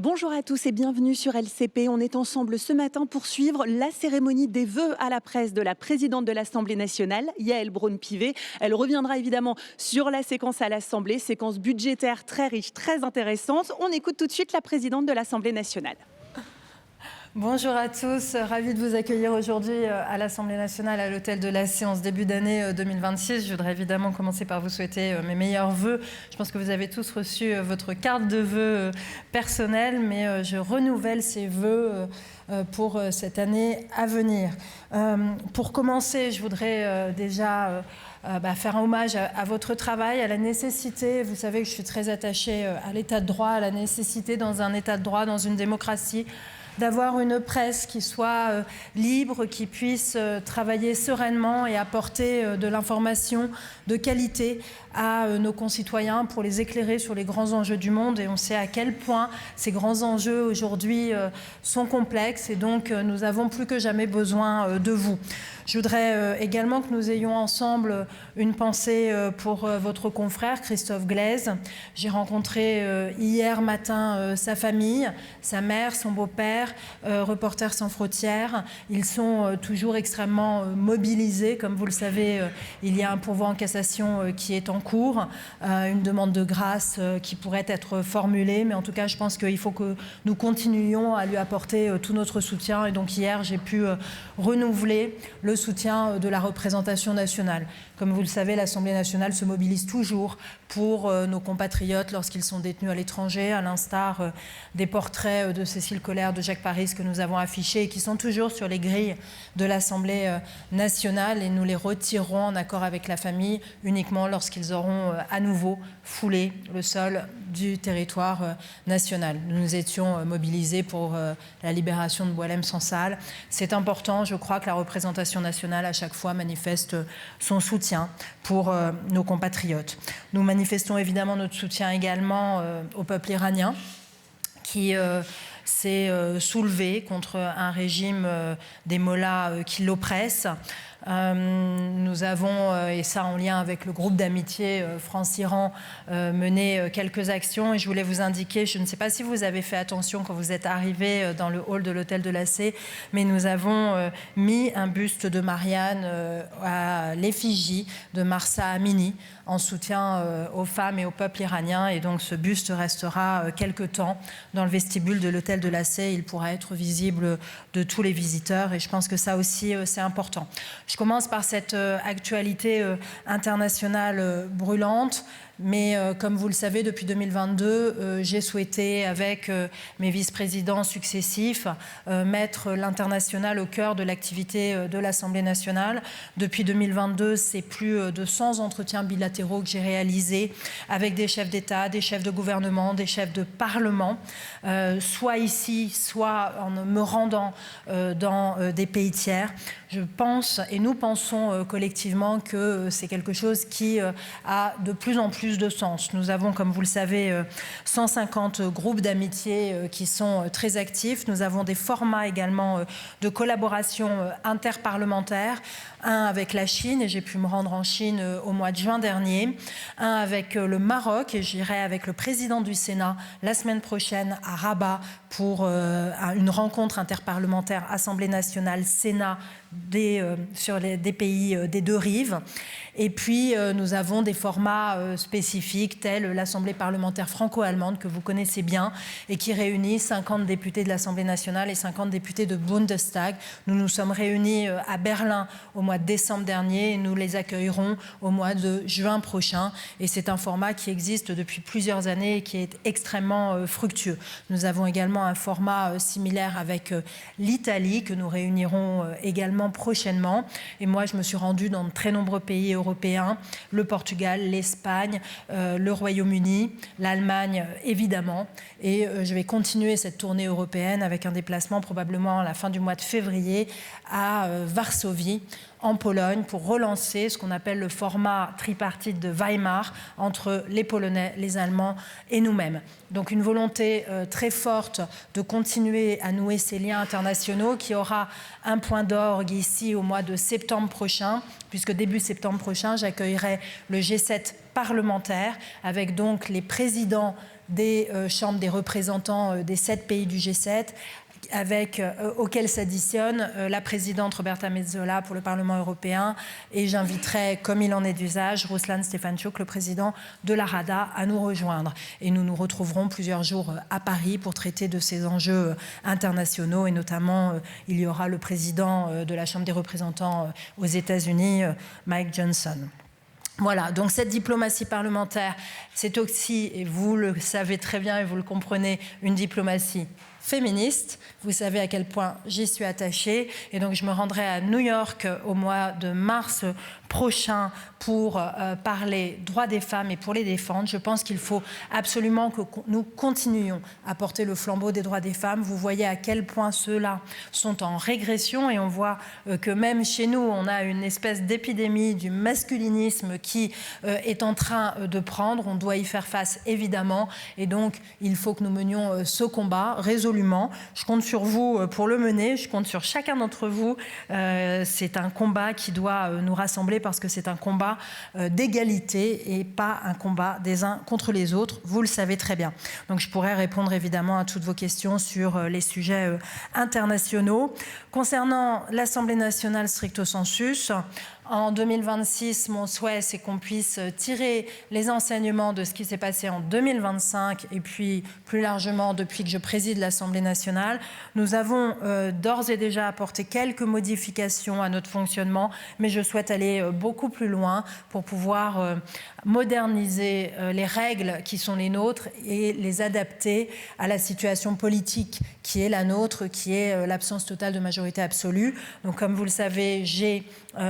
Bonjour à tous et bienvenue sur LCP. On est ensemble ce matin pour suivre la cérémonie des vœux à la presse de la présidente de l'Assemblée nationale, Yaël Braun-Pivet. Elle reviendra évidemment sur la séquence à l'Assemblée, séquence budgétaire très riche, très intéressante. On écoute tout de suite la présidente de l'Assemblée nationale. Bonjour à tous, ravi de vous accueillir aujourd'hui à l'Assemblée nationale à l'hôtel de la Séance début d'année 2026. Je voudrais évidemment commencer par vous souhaiter mes meilleurs vœux. Je pense que vous avez tous reçu votre carte de vœux personnelle, mais je renouvelle ces vœux pour cette année à venir. Pour commencer, je voudrais déjà faire un hommage à votre travail, à la nécessité, vous savez que je suis très attachée à l'état de droit, à la nécessité dans un état de droit, dans une démocratie, d'avoir une presse qui soit libre, qui puisse travailler sereinement et apporter de l'information de qualité à nos concitoyens pour les éclairer sur les grands enjeux du monde. Et on sait à quel point ces grands enjeux aujourd'hui sont complexes et donc nous avons plus que jamais besoin de vous. Je voudrais également que nous ayons ensemble une pensée pour votre confrère Christophe Glaise. J'ai rencontré hier matin sa famille, sa mère, son beau-père, Reporters sans frontières. Ils sont toujours extrêmement mobilisés. Comme vous le savez, il y a un pourvoi en cassation qui est en cours, une demande de grâce qui pourrait être formulée. Mais en tout cas, je pense qu'il faut que nous continuions à lui apporter tout notre soutien. Et donc hier, j'ai pu renouveler le soutien de la représentation nationale. Comme vous le savez, l'Assemblée nationale se mobilise toujours pour nos compatriotes lorsqu'ils sont détenus à l'étranger, à l'instar des portraits de Cécile Collère, de Jacques Paris que nous avons affichés et qui sont toujours sur les grilles de l'Assemblée nationale, et nous les retirerons en accord avec la famille uniquement lorsqu'ils auront à nouveau foulé le sol du territoire national. Nous nous étions mobilisés pour la libération de Boualem Sansal. C'est important, je crois que la représentation nationale à chaque fois manifeste son soutien pour nos compatriotes. Nous manifestons évidemment notre soutien également au peuple iranien qui s'est soulevé contre un régime des mollahs qui l'oppresse. Nous avons, et ça en lien avec le groupe d'amitié France-Iran, mené quelques actions, et je voulais vous indiquer, je ne sais pas si vous avez fait attention quand vous êtes arrivés dans le hall de l'hôtel de la C, mais nous avons mis un buste de Marianne à l'effigie de Mahsa Amini en soutien aux femmes et au peuple iranien, et donc ce buste restera quelque temps dans le vestibule de l'hôtel de la C. Il pourra être visible de tous les visiteurs, et je pense que ça aussi c'est important. Je commence par cette actualité internationale brûlante, mais comme vous le savez, depuis 2022, j'ai souhaité, avec mes vice-présidents successifs, mettre l'international au cœur de l'activité de l'Assemblée nationale. Depuis 2022, c'est plus de 100 entretiens bilatéraux que j'ai réalisés avec des chefs d'État, des chefs de gouvernement, des chefs de parlement, soit ici, soit en me rendant dans des pays tiers. Je pense, et nous pensons collectivement, que c'est quelque chose qui a de plus en plus de sens. Nous avons, comme vous le savez, 150 groupes d'amitié qui sont très actifs. Nous avons des formats également de collaboration interparlementaire, un avec la Chine, et j'ai pu me rendre en Chine au mois de juin dernier, un avec le Maroc, et j'irai avec le président du Sénat la semaine prochaine à Rabat pour une rencontre interparlementaire Assemblée nationale, Sénat, sur des pays des deux rives. Et puis nous avons des formats spécifiques tels l'Assemblée parlementaire franco-allemande que vous connaissez bien et qui réunit 50 députés de l'Assemblée nationale et 50 députés de Bundestag. Nous nous sommes réunis à Berlin au mois de décembre dernier et nous les accueillerons au mois de juin prochain. Et c'est un format qui existe depuis plusieurs années et qui est extrêmement fructueux. Nous avons également un format similaire avec l'Italie que nous réunirons également prochainement. Et moi, je me suis rendue dans de très nombreux pays européens, le Portugal, l'Espagne, le Royaume-Uni, l'Allemagne évidemment, et je vais continuer cette tournée européenne avec un déplacement probablement à la fin du mois de février à Varsovie, en Pologne, pour relancer ce qu'on appelle le format tripartite de Weimar entre les Polonais, les Allemands et nous-mêmes. Donc une volonté très forte de continuer à nouer ces liens internationaux qui aura un point d'orgue ici au mois de septembre prochain, puisque début septembre prochain, j'accueillerai le G7 parlementaire avec donc les présidents des chambres des représentants des 7 pays du G7, auquel s'additionne la présidente Roberta Metsola pour le Parlement européen, et j'inviterai, comme il en est d'usage, Ruslan Stefanchuk, le président de la Rada, à nous rejoindre. Et nous nous retrouverons plusieurs jours à Paris pour traiter de ces enjeux internationaux, et notamment il y aura le président de la Chambre des représentants aux États-Unis, Mike Johnson. Voilà, donc cette diplomatie parlementaire, c'est aussi, et vous le savez très bien et vous le comprenez, une diplomatie féministe. Vous savez à quel point j'y suis attachée. Et donc, je me rendrai à New York au mois de mars prochain pour parler droits des femmes et pour les défendre. Je pense qu'il faut absolument que nous continuions à porter le flambeau des droits des femmes. Vous voyez à quel point ceux-là sont en régression, et on voit que même chez nous, on a une espèce d'épidémie du masculinisme qui est en train de prendre. On doit y faire face, évidemment. Et donc, il faut que nous menions ce combat résolument. Je compte sur vous pour le mener. Je compte sur chacun d'entre vous. C'est un combat qui doit nous rassembler, parce que c'est un combat d'égalité et pas un combat des uns contre les autres. Vous le savez très bien. Donc, je pourrais répondre évidemment à toutes vos questions sur les sujets internationaux. Concernant l'Assemblée nationale stricto sensus, en 2026, mon souhait, c'est qu'on puisse tirer les enseignements de ce qui s'est passé en 2025 et puis plus largement depuis que je préside l'Assemblée nationale. Nous avons d'ores et déjà apporté quelques modifications à notre fonctionnement, mais je souhaite aller beaucoup plus loin pour pouvoir moderniser les règles qui sont les nôtres et les adapter à la situation politique qui est la nôtre, qui est l'absence totale de majorité absolue. Donc, comme vous le savez, j'ai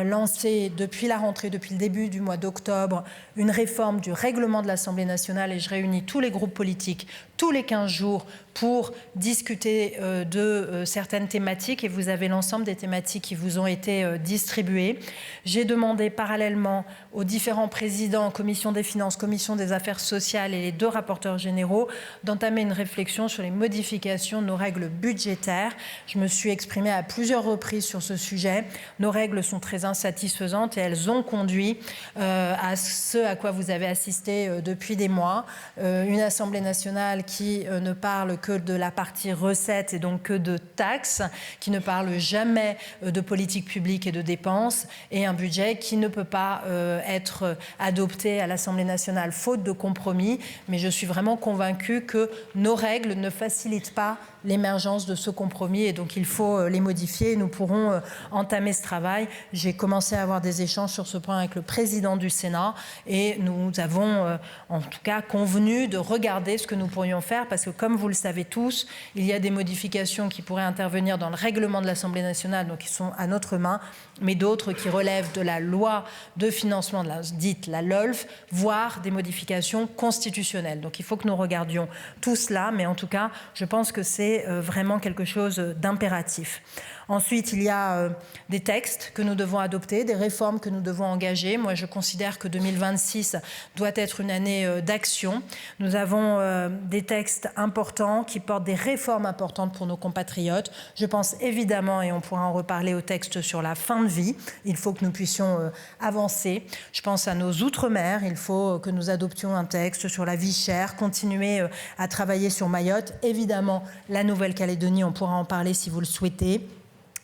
lancé depuis la rentrée, depuis le début du mois d'octobre, une réforme du règlement de l'Assemblée nationale, et je réunis tous les groupes politiques tous les 15 jours pour discuter de certaines thématiques, et vous avez l'ensemble des thématiques qui vous ont été distribuées. J'ai demandé parallèlement aux différents présidents, commission des finances, commission des affaires sociales et les 2 rapporteurs généraux, d'entamer une réflexion sur les modifications de nos règles budgétaires. Je me suis exprimée à plusieurs reprises sur ce sujet. Nos règles sont très insatisfaisantes et elles ont conduit à ce à quoi vous avez assisté depuis des mois. Une Assemblée nationale qui ne parle que de la partie recettes et donc que de taxes, qui ne parle jamais de politique publique et de dépenses, et un budget qui ne peut pas être adopté à l'Assemblée nationale faute de compromis. Mais je suis vraiment convaincue que nos règles ne facilitent pas l'émergence de ce compromis, et donc il faut les modifier, et nous pourrons entamer ce travail. J'ai commencé à avoir des échanges sur ce point avec le président du Sénat, et nous avons en tout cas convenu de regarder ce que nous pourrions faire, parce que comme vous le savez tous, il y a des modifications qui pourraient intervenir dans le règlement de l'Assemblée nationale, donc qui sont à notre main, mais d'autres qui relèvent de la loi de financement dite la LOLF, voire des modifications constitutionnelles. Donc il faut que nous regardions tout cela, mais en tout cas, je pense que c'est vraiment quelque chose d'impératif. Ensuite, il y a des textes que nous devons adopter, des réformes que nous devons engager. Moi, je considère que 2026 doit être une année d'action. Nous avons des textes importants qui portent des réformes importantes pour nos compatriotes. Je pense évidemment, et on pourra en reparler, au texte sur la fin de vie. Il faut que nous puissions avancer. Je pense à nos outre-mer. Il faut que nous adoptions un texte sur la vie chère, continuer à travailler sur Mayotte. Évidemment, la Nouvelle-Calédonie, on pourra en parler si vous le souhaitez.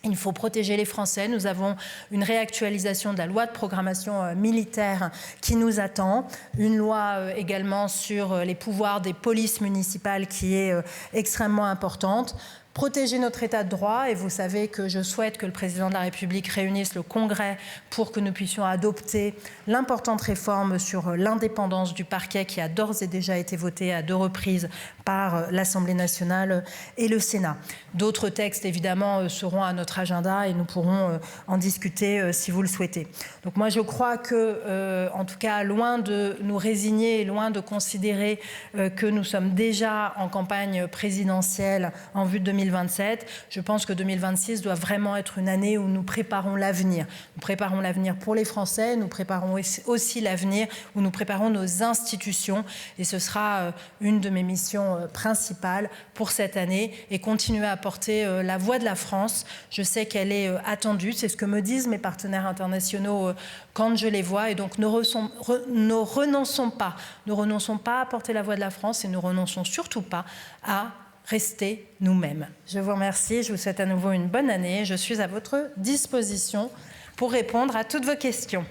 Il faut protéger les Français. Nous avons une réactualisation de la loi de programmation militaire qui nous attend. Une loi également sur les pouvoirs des polices municipales qui est extrêmement importante. Protéger notre état de droit, et vous savez que je souhaite que le président de la République réunisse le Congrès pour que nous puissions adopter l'importante réforme sur l'indépendance du parquet qui a d'ores et déjà été votée à 2 reprises par l'Assemblée nationale et le Sénat. D'autres textes, évidemment, seront à notre agenda et nous pourrons en discuter si vous le souhaitez. Donc moi, je crois que, en tout cas, loin de nous résigner, loin de considérer que nous sommes déjà en campagne présidentielle en vue de 2024, 2027. Je pense que 2026 doit vraiment être une année où nous préparons l'avenir. Nous préparons l'avenir pour les Français, nous préparons aussi l'avenir où nous préparons nos institutions. Et ce sera une de mes missions principales pour cette année, et continuer à porter la voix de la France. Je sais qu'elle est attendue, c'est ce que me disent mes partenaires internationaux quand je les vois, et donc ne renonçons pas à porter la voix de la France, et ne renonçons surtout pas à rester nous-mêmes. Je vous remercie, je vous souhaite à nouveau une bonne année, je suis à votre disposition pour répondre à toutes vos questions.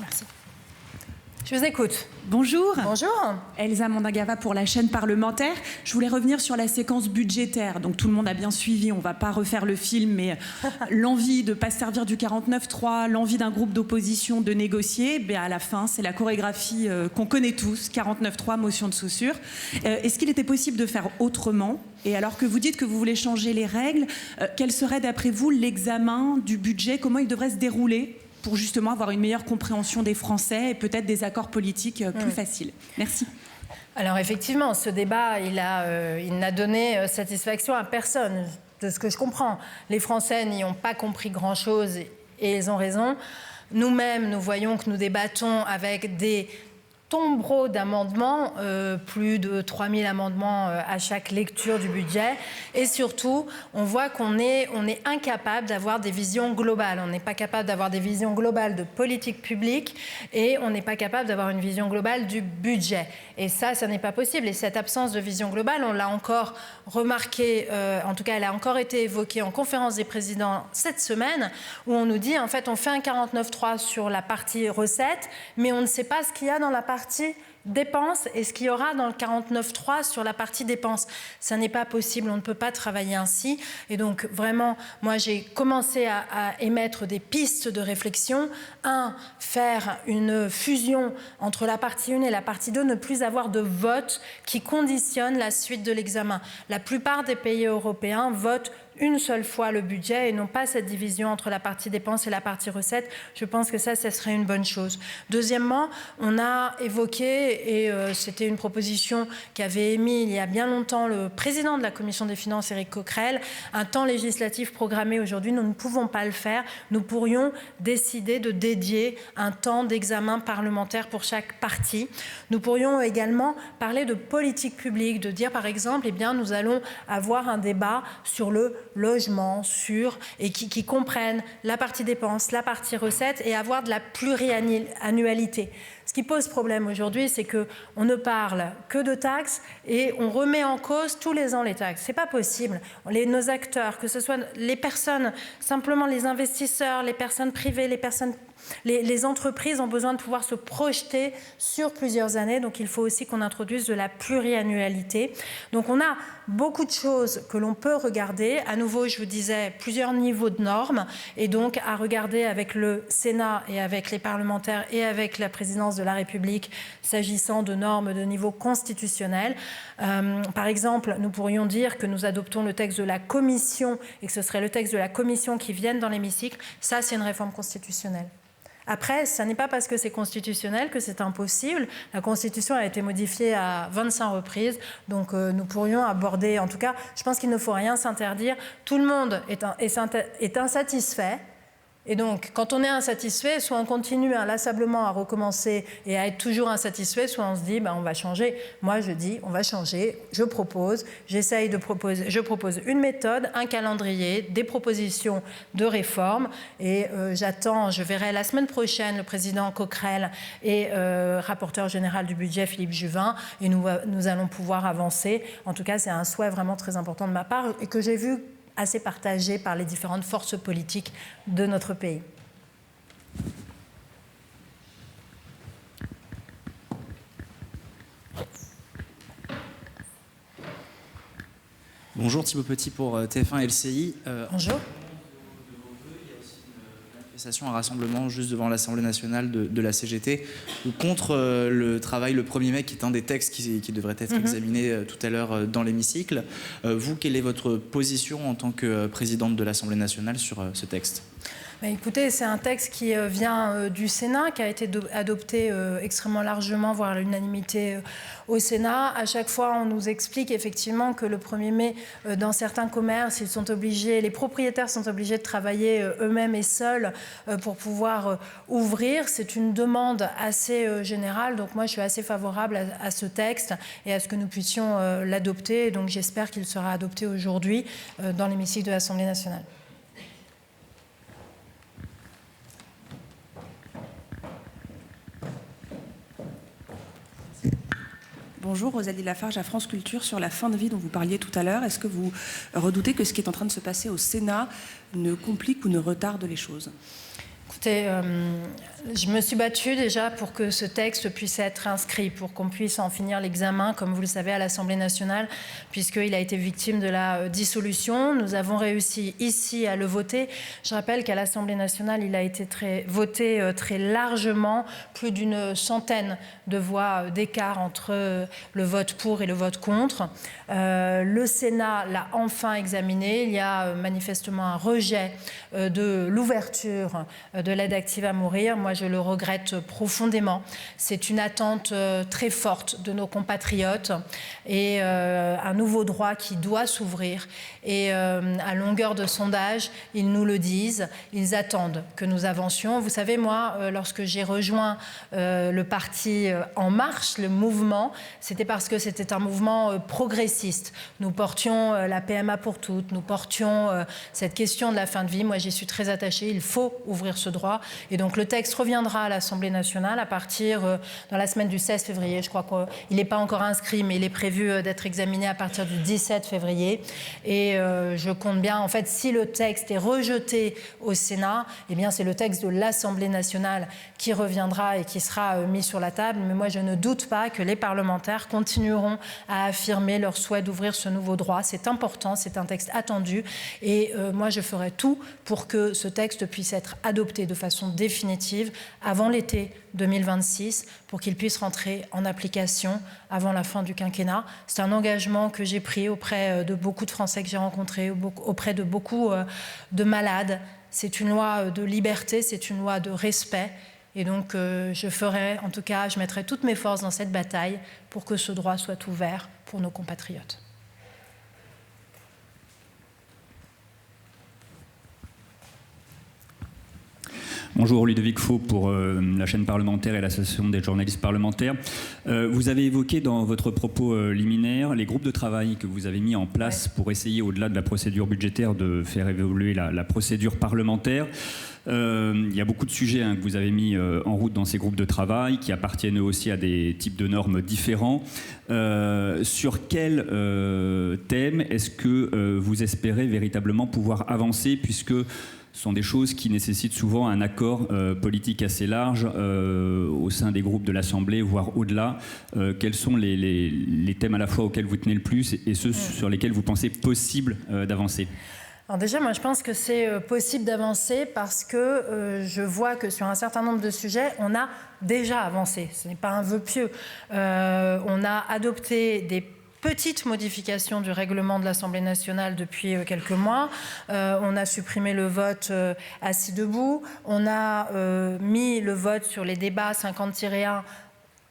Merci. Je vous écoute. Bonjour. Bonjour. Elsa Mandagava pour la chaîne parlementaire. Je voulais revenir sur la séquence budgétaire. Donc tout le monde a bien suivi, on ne va pas refaire le film, mais l'envie de ne pas se servir du 49.3, l'envie d'un groupe d'opposition de négocier, à la fin, c'est la chorégraphie qu'on connaît tous, 49.3, motion de censure. Est-ce qu'il était possible de faire autrement ? Et alors que vous dites que vous voulez changer les règles, quel serait d'après vous l'examen du budget ? Comment il devrait se dérouler pour justement avoir une meilleure compréhension des Français et peut-être des accords politiques plus faciles. Merci. Alors effectivement, ce débat, il n'a donné satisfaction à personne, de ce que je comprends. Les Français n'y ont pas compris grand-chose et ils ont raison. Nous-mêmes, nous voyons que nous débattons avec des tombereaux d'amendements, plus de 3000 amendements à chaque lecture du budget. Et surtout, on voit qu'on est incapable d'avoir des visions globales. On n'est pas capable d'avoir des visions globales de politique publique et on n'est pas capable d'avoir une vision globale du budget. Et ça n'est pas possible. Et cette absence de vision globale, on l'a encore remarqué, en tout cas, elle a encore été évoquée en conférence des présidents cette semaine, où on nous dit, en fait, on fait un 49.3 sur la partie recettes, mais on ne sait pas ce qu'il y a dans la partie dépenses et ce qu'il y aura dans le 49.3 sur la partie dépenses. Ça n'est pas possible, on ne peut pas travailler ainsi. Et donc, vraiment, moi, j'ai commencé à émettre des pistes de réflexion. Faire une fusion entre la partie 1 et la partie 2, ne plus avoir de vote qui conditionne la suite de l'examen. La plupart des pays européens votent une seule fois le budget et non pas cette division entre la partie dépenses et la partie recettes. Je pense que ça serait une bonne chose. Deuxièmement, on a évoqué, et c'était une proposition qu'avait émis il y a bien longtemps le président de la Commission des finances, Éric Coquerel, un temps législatif programmé aujourd'hui. Nous ne pouvons pas le faire. Nous pourrions décider de dédier un temps d'examen parlementaire pour chaque partie. Nous pourrions également parler de politique publique, de dire par exemple, nous allons avoir un débat sur le logement, et qui comprennent la partie dépenses, la partie recettes, et avoir de la pluriannualité. Ce qui pose problème aujourd'hui, c'est qu'on ne parle que de taxes et on remet en cause tous les ans les taxes. C'est pas possible. Nos acteurs, que ce soit les personnes, simplement les investisseurs, les personnes privées, les entreprises ont besoin de pouvoir se projeter sur plusieurs années. Donc, il faut aussi qu'on introduise de la pluriannualité. Donc, on a beaucoup de choses que l'on peut regarder. À nouveau, je vous disais, plusieurs niveaux de normes. Et donc, à regarder avec le Sénat et avec les parlementaires et avec la présidence de la République, s'agissant de normes de niveau constitutionnel. Par exemple, nous pourrions dire que nous adoptons le texte de la Commission et que ce serait le texte de la Commission qui vienne dans l'hémicycle. Ça, c'est une réforme constitutionnelle. Après, ce n'est pas parce que c'est constitutionnel que c'est impossible. La Constitution a été modifiée à 25 reprises, donc nous pourrions aborder, en tout cas, je pense qu'il ne faut rien s'interdire. Tout le monde est insatisfait. Et donc, quand on est insatisfait, soit on continue inlassablement à recommencer et à être toujours insatisfait, soit on se dit, on va changer. Moi, je dis, on va changer. Je propose une méthode, un calendrier, des propositions de réforme. Et je verrai la semaine prochaine le président Coquerel et rapporteur général du budget, Philippe Juvin, et nous allons pouvoir avancer. En tout cas, c'est un souhait vraiment très important de ma part et que j'ai vu assez partagé par les différentes forces politiques de notre pays. Bonjour, Thibaut Petit pour TF1 LCI. Bonjour. Un rassemblement juste devant l'Assemblée nationale de la CGT contre le travail le 1er mai, qui est un des textes qui devrait être examiné tout à l'heure dans l'hémicycle. Vous, quelle est votre position en tant que présidente de l'Assemblée nationale sur ce texte ? Écoutez, c'est un texte qui vient du Sénat, qui a été adopté extrêmement largement, voire à l'unanimité au Sénat. À chaque fois, on nous explique effectivement que le 1er mai, dans certains commerces, les propriétaires sont obligés de travailler eux-mêmes et seuls pour pouvoir ouvrir. C'est une demande assez générale, donc moi je suis assez favorable à ce texte et à ce que nous puissions l'adopter. Donc j'espère qu'il sera adopté aujourd'hui dans l'hémicycle de l'Assemblée nationale. Bonjour, Rosalie Lafarge à France Culture sur la fin de vie dont vous parliez tout à l'heure. Est-ce que vous redoutez que ce qui est en train de se passer au Sénat ne complique ou ne retarde les choses ? Écoutez, je me suis battue déjà pour que ce texte puisse être inscrit, pour qu'on puisse en finir l'examen, comme vous le savez, à l'Assemblée nationale, puisqu'il a été victime de la dissolution. Nous avons réussi ici à le voter. Je rappelle qu'à l'Assemblée nationale, il a été voté très largement, plus d'une centaine de voix d'écart entre le vote pour et le vote contre. Le Sénat l'a enfin examiné. Il y a manifestement un rejet de l'ouverture de l'aide active à mourir. Moi, je le regrette profondément. C'est une attente très forte de nos compatriotes et un nouveau droit qui doit s'ouvrir. Et à longueur de sondage, ils nous le disent. Ils attendent que nous avancions. Vous savez, moi, lorsque j'ai rejoint le parti En Marche, le mouvement, c'était parce que c'était un mouvement progressiste. Nous portions la PMA pour toutes, nous portions cette question de la fin de vie. Moi, j'y suis très attachée. Il faut ouvrir ce droit. Et donc, le texte reviendra à l'Assemblée nationale à partir dans la semaine du 16 février. Je crois qu'il n'est pas encore inscrit, mais il est prévu d'être examiné à partir du 17 février. Et je compte bien, en fait, si le texte est rejeté au Sénat, eh bien, c'est le texte de l'Assemblée nationale qui reviendra et qui sera mis sur la table. Mais moi, je ne doute pas que les parlementaires continueront à affirmer leur souhait d'ouvrir ce nouveau droit. C'est important, c'est un texte attendu. Et moi, je ferai tout pour que ce texte puisse être adopté de façon définitive avant l'été 2026 pour qu'il puisse rentrer en application avant la fin du quinquennat. C'est un engagement que j'ai pris auprès de beaucoup de Français que j'ai rencontrés, auprès de beaucoup de malades. C'est une loi de liberté, c'est une loi de respect. Et donc, je mettrai toutes mes forces dans cette bataille pour que ce droit soit ouvert pour nos compatriotes. Bonjour, Ludovic Faux pour la chaîne parlementaire et l'association des journalistes parlementaires. Vous avez évoqué dans votre propos liminaire les groupes de travail que vous avez mis en place pour essayer, au-delà de la procédure budgétaire, de faire évoluer la procédure parlementaire. Il y a beaucoup de sujets que vous avez mis en route dans ces groupes de travail qui appartiennent eux aussi à des types de normes différents. Sur quel thème est-ce que vous espérez véritablement pouvoir avancer, puisque ce sont des choses qui nécessitent souvent un accord politique assez large au sein des groupes de l'Assemblée, voire au-delà. Quels sont les thèmes à la fois auxquels vous tenez le plus et ceux sur lesquels vous pensez possible d'avancer ? Alors déjà, moi, je pense que c'est possible d'avancer parce que je vois que sur un certain nombre de sujets, on a déjà avancé. Ce n'est pas un vœu pieux. On a adopté des petite modification du règlement de l'Assemblée nationale depuis quelques mois. On a supprimé le vote assis debout. On a mis le vote sur les débats 50-1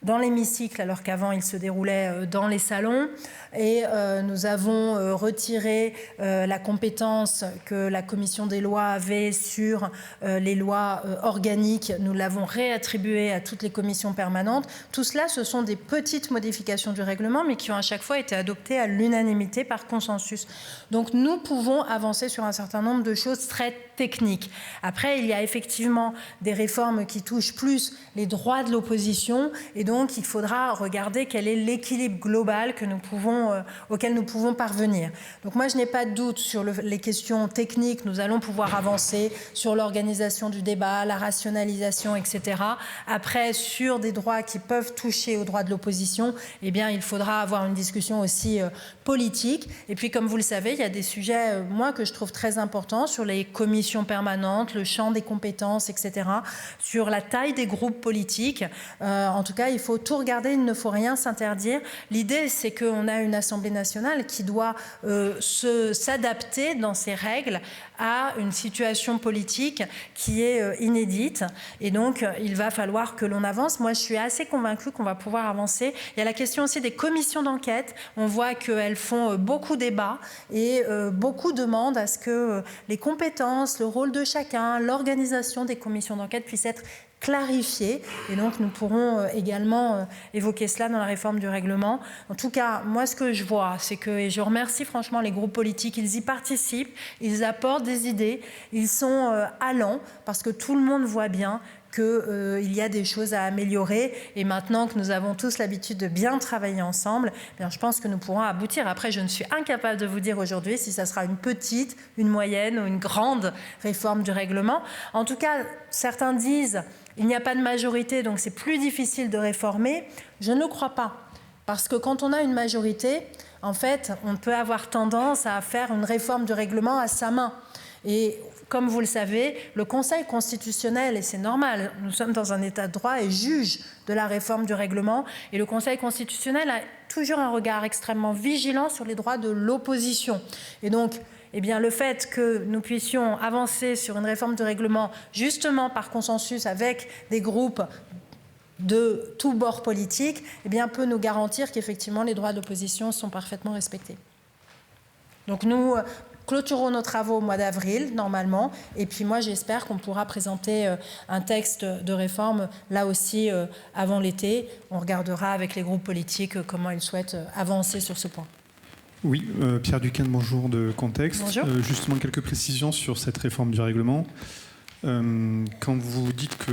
dans l'hémicycle, alors qu'avant il se déroulait dans les salons. Et nous avons retiré la compétence que la commission des lois avait sur les lois organiques. Nous l'avons réattribuée à toutes les commissions permanentes. Tout cela, ce sont des petites modifications du règlement, mais qui ont à chaque fois été adoptées à l'unanimité par consensus. Donc nous pouvons avancer sur un certain nombre de choses très techniques. Après, il y a effectivement des réformes qui touchent plus les droits de l'opposition, et donc il faudra regarder quel est l'équilibre global que nous pouvons, auquel nous pouvons parvenir. Donc moi, je n'ai pas de doute sur les questions techniques. Nous allons pouvoir avancer sur l'organisation du débat, la rationalisation, etc. Après, sur des droits qui peuvent toucher aux droits de l'opposition, eh bien, il faudra avoir une discussion aussi politique. Et puis, comme vous le savez, il y a des sujets, moi, que je trouve très importants sur les commissions permanentes, le champ des compétences, etc., sur la taille des groupes politiques. En tout cas, il faut tout regarder, il ne faut rien s'interdire. L'idée, c'est qu'on a une Assemblée nationale qui doit s'adapter dans ses règles à une situation politique qui est inédite. Et donc, il va falloir que l'on avance. Moi, je suis assez convaincue qu'on va pouvoir avancer. Il y a la question aussi des commissions d'enquête. On voit qu'elles font beaucoup débat et beaucoup demandent à ce que les compétences, le rôle de chacun, l'organisation des commissions d'enquête puissent être clarifié, et donc nous pourrons également évoquer cela dans la réforme du règlement. En tout cas, moi ce que je vois, c'est que, et je remercie franchement les groupes politiques, ils y participent, ils apportent des idées, ils sont allants, parce que tout le monde voit bien qu'il y a des choses à améliorer, et maintenant que nous avons tous l'habitude de bien travailler ensemble, eh bien, je pense que nous pourrons aboutir. Après, je ne suis incapable de vous dire aujourd'hui si ça sera une petite, une moyenne ou une grande réforme du règlement. En tout cas, certains disent il n'y a pas de majorité, donc c'est plus difficile de réformer. Je ne crois pas, parce que quand on a une majorité, en fait, on peut avoir tendance à faire une réforme du règlement à sa main. Et comme vous le savez, le Conseil constitutionnel, et c'est normal, nous sommes dans un état de droit, est juge de la réforme du règlement. Et le Conseil constitutionnel a toujours un regard extrêmement vigilant sur les droits de l'opposition. Et donc, eh bien, le fait que nous puissions avancer sur une réforme du règlement, justement par consensus avec des groupes de tous bords politiques, eh bien, peut nous garantir qu'effectivement les droits d'opposition sont parfaitement respectés. Donc nous clôturons nos travaux au mois d'avril, normalement, et puis moi j'espère qu'on pourra présenter un texte de réforme, là aussi, avant l'été. On regardera avec les groupes politiques comment ils souhaitent avancer sur ce point. Oui, Pierre Duquesne, bonjour de Contexte. Bonjour. Justement, quelques précisions sur cette réforme du règlement. Quand vous dites que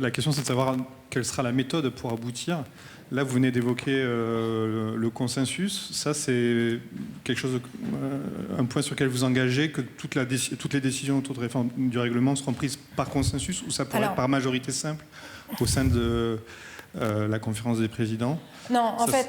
la question c'est de savoir quelle sera la méthode pour aboutir, là vous venez d'évoquer le consensus. Ça c'est quelque chose, un point sur lequel vous engagez, que toutes les décisions autour de réforme du règlement seront prises par consensus, ou ça pourrait être par majorité simple au sein de la conférence des présidents? Non, en fait,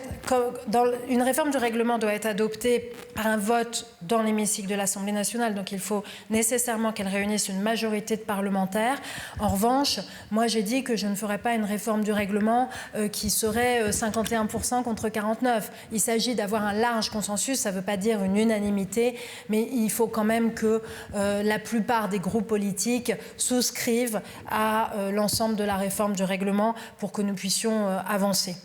une réforme du règlement doit être adoptée par un vote dans l'hémicycle de l'Assemblée nationale, donc il faut nécessairement qu'elle réunisse une majorité de parlementaires. En revanche, moi j'ai dit que je ne ferais pas une réforme du règlement qui serait 51% contre 49%. Il s'agit d'avoir un large consensus, ça ne veut pas dire une unanimité, mais il faut quand même que la plupart des groupes politiques souscrivent à l'ensemble de la réforme du règlement pour que nous puissions avancer.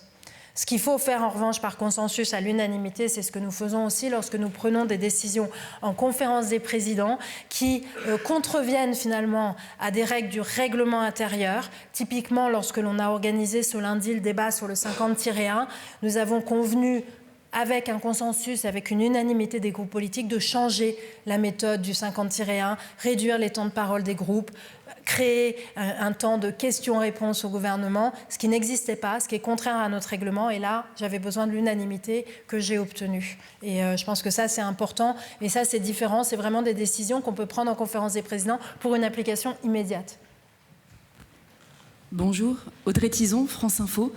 Ce qu'il faut faire en revanche par consensus à l'unanimité, c'est ce que nous faisons aussi lorsque nous prenons des décisions en conférence des présidents qui contreviennent finalement à des règles du règlement intérieur. Typiquement, lorsque l'on a organisé ce lundi le débat sur le 50-1, nous avons convenu avec un consensus, avec une unanimité des groupes politiques, de changer la méthode du 50-1, réduire les temps de parole des groupes, créer un temps de questions-réponses au gouvernement, ce qui n'existait pas, ce qui est contraire à notre règlement. Et là, j'avais besoin de l'unanimité que j'ai obtenue. Et je pense que ça, c'est important. Et ça, c'est différent. C'est vraiment des décisions qu'on peut prendre en conférence des présidents pour une application immédiate. Bonjour, Audrey Tison, France Info.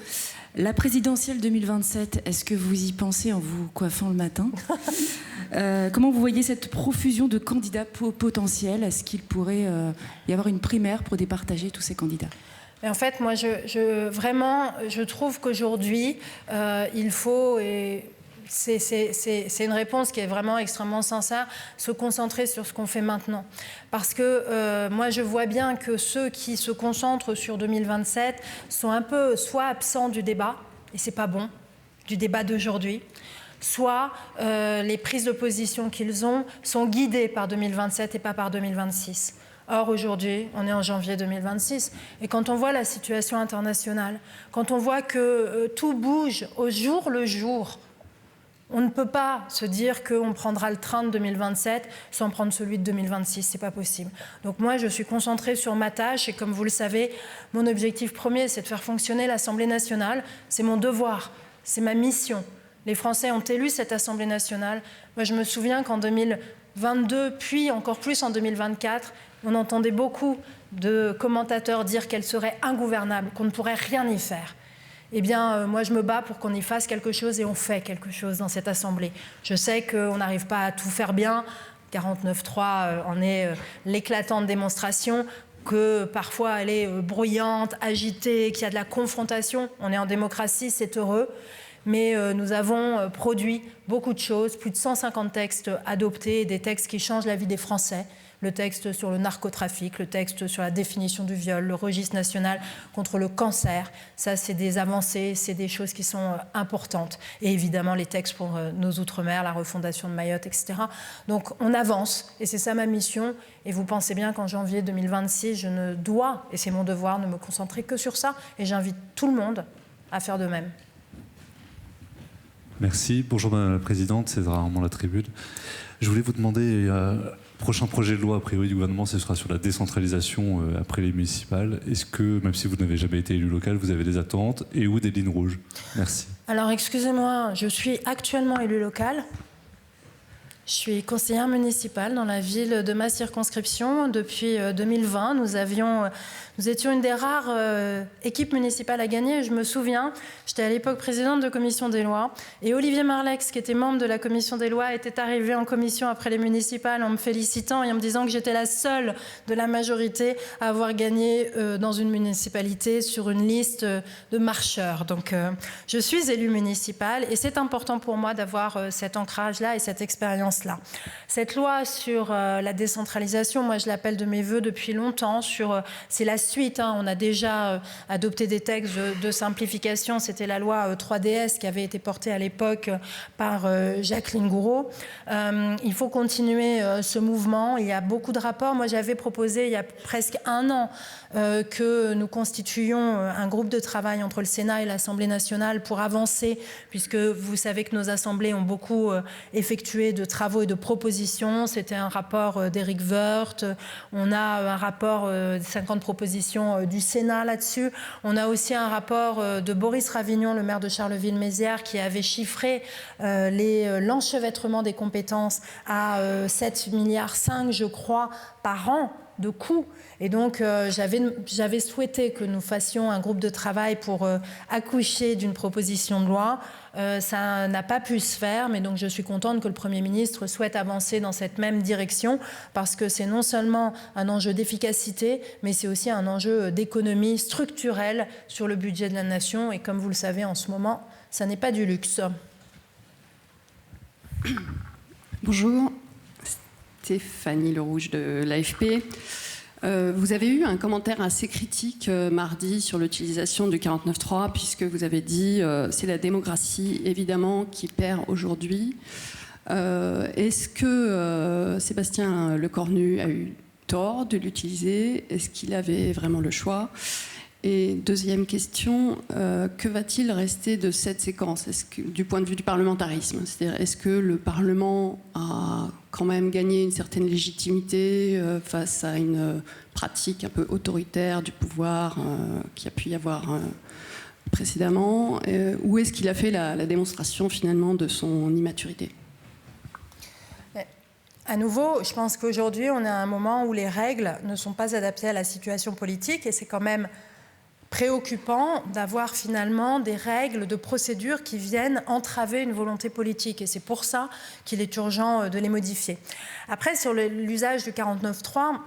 La présidentielle 2027, est-ce que vous y pensez en vous coiffant le matin? Comment vous voyez cette profusion de candidats potentiels? Est-ce qu'il pourrait y avoir une primaire pour départager tous ces candidats? Mais en fait, moi, je trouve qu'aujourd'hui, il faut... C'est une réponse qui est vraiment extrêmement sincère, se concentrer sur ce qu'on fait maintenant. Parce que moi, je vois bien que ceux qui se concentrent sur 2027 sont un peu soit absents du débat, et c'est pas bon, du débat d'aujourd'hui, soit les prises de position qu'ils ont sont guidées par 2027 et pas par 2026. Or, aujourd'hui, on est en janvier 2026. Et quand on voit la situation internationale, quand on voit que tout bouge au jour le jour, on ne peut pas se dire qu'on prendra le train de 2027 sans prendre celui de 2026. C'est pas possible. Donc moi, je suis concentrée sur ma tâche. Et comme vous le savez, mon objectif premier, c'est de faire fonctionner l'Assemblée nationale. C'est mon devoir. C'est ma mission. Les Français ont élu cette Assemblée nationale. Moi, je me souviens qu'en 2022, puis encore plus en 2024, on entendait beaucoup de commentateurs dire qu'elle serait ingouvernable, qu'on ne pourrait rien y faire. Eh bien, moi, je me bats pour qu'on y fasse quelque chose et on fait quelque chose dans cette Assemblée. Je sais qu'on n'arrive pas à tout faire bien. 49.3 en est l'éclatante démonstration. que parfois elle est bruyante, agitée, qu'il y a de la confrontation. On est en démocratie, c'est heureux. Mais nous avons produit beaucoup de choses, plus de 150 textes adoptés, des textes qui changent la vie des Français. Le texte sur le narcotrafic, le texte sur la définition du viol, le registre national contre le cancer. Ça, c'est des avancées, c'est des choses qui sont importantes. Et évidemment, les textes pour nos Outre-mer, la refondation de Mayotte, etc. Donc, on avance, et c'est ça ma mission. Et vous pensez bien qu'en janvier 2026, je ne dois, et c'est mon devoir, ne me concentrer que sur ça. Et j'invite tout le monde à faire de même. Merci. Bonjour Madame la Présidente, César Armand La Tribune. Je voulais vous demander, prochain projet de loi a priori du gouvernement, ce sera sur la décentralisation après les municipales. Est-ce que, même si vous n'avez jamais été élu local, vous avez des attentes et ou des lignes rouges? Merci. Alors excusez-moi, je suis actuellement élu local. Je suis conseillère municipale dans la ville de ma circonscription depuis 2020. Nous étions une des rares équipes municipales à gagner. Je me souviens, j'étais à l'époque présidente de commission des lois et Olivier Marlex, qui était membre de la commission des lois, était arrivé en commission après les municipales en me félicitant et en me disant que j'étais la seule de la majorité à avoir gagné dans une municipalité sur une liste de marcheurs. Donc je suis élue municipale et c'est important pour moi d'avoir cet ancrage-là et cette expérience-là. Cette loi sur la décentralisation, moi je l'appelle de mes voeux depuis longtemps. C'est la suite, hein. On a déjà adopté des textes de simplification. C'était la loi 3DS qui avait été portée à l'époque par Jacqueline Gouraud. Il faut continuer ce mouvement. Il y a beaucoup de rapports. Moi j'avais proposé il y a presque un an que nous constituions un groupe de travail entre le Sénat et l'Assemblée nationale pour avancer, puisque vous savez que nos assemblées ont beaucoup effectué de travaux et de propositions. C'était un rapport d'Éric Woerth. On a un rapport de 50 propositions du Sénat là-dessus. On a aussi un rapport de Boris Ravignon, le maire de Charleville-Mézières, qui avait chiffré l'enchevêtrement des compétences à 7,5 milliards, je crois, par an de coûts. Et donc, j'avais souhaité que nous fassions un groupe de travail pour accoucher d'une proposition de loi. Ça n'a pas pu se faire, mais donc je suis contente que le Premier ministre souhaite avancer dans cette même direction, parce que c'est non seulement un enjeu d'efficacité, mais c'est aussi un enjeu d'économie structurelle sur le budget de la nation. Et comme vous le savez, en ce moment, ça n'est pas du luxe. Bonjour, Stéphanie Le Rouge de l'AFP. Vous avez eu un commentaire assez critique mardi sur l'utilisation du 49.3, puisque vous avez dit c'est la démocratie évidemment qui perd aujourd'hui. Est-ce que Sébastien Lecornu a eu tort de l'utiliser? Est-ce qu'il avait vraiment le choix? Et deuxième question, que va-t-il rester de cette séquence du point de vue du parlementarisme? C'est-à-dire, est-ce que le Parlement a quand même gagné une certaine légitimité face à une pratique un peu autoritaire du pouvoir qui a pu y avoir précédemment, ou est-ce qu'il a fait la démonstration finalement de son immaturité? À nouveau, je pense qu'aujourd'hui, on est à un moment où les règles ne sont pas adaptées à la situation politique, et c'est quand même préoccupant d'avoir finalement des règles de procédure qui viennent entraver une volonté politique. Et c'est pour ça qu'il est urgent de les modifier. Après, sur l'usage du 49.3,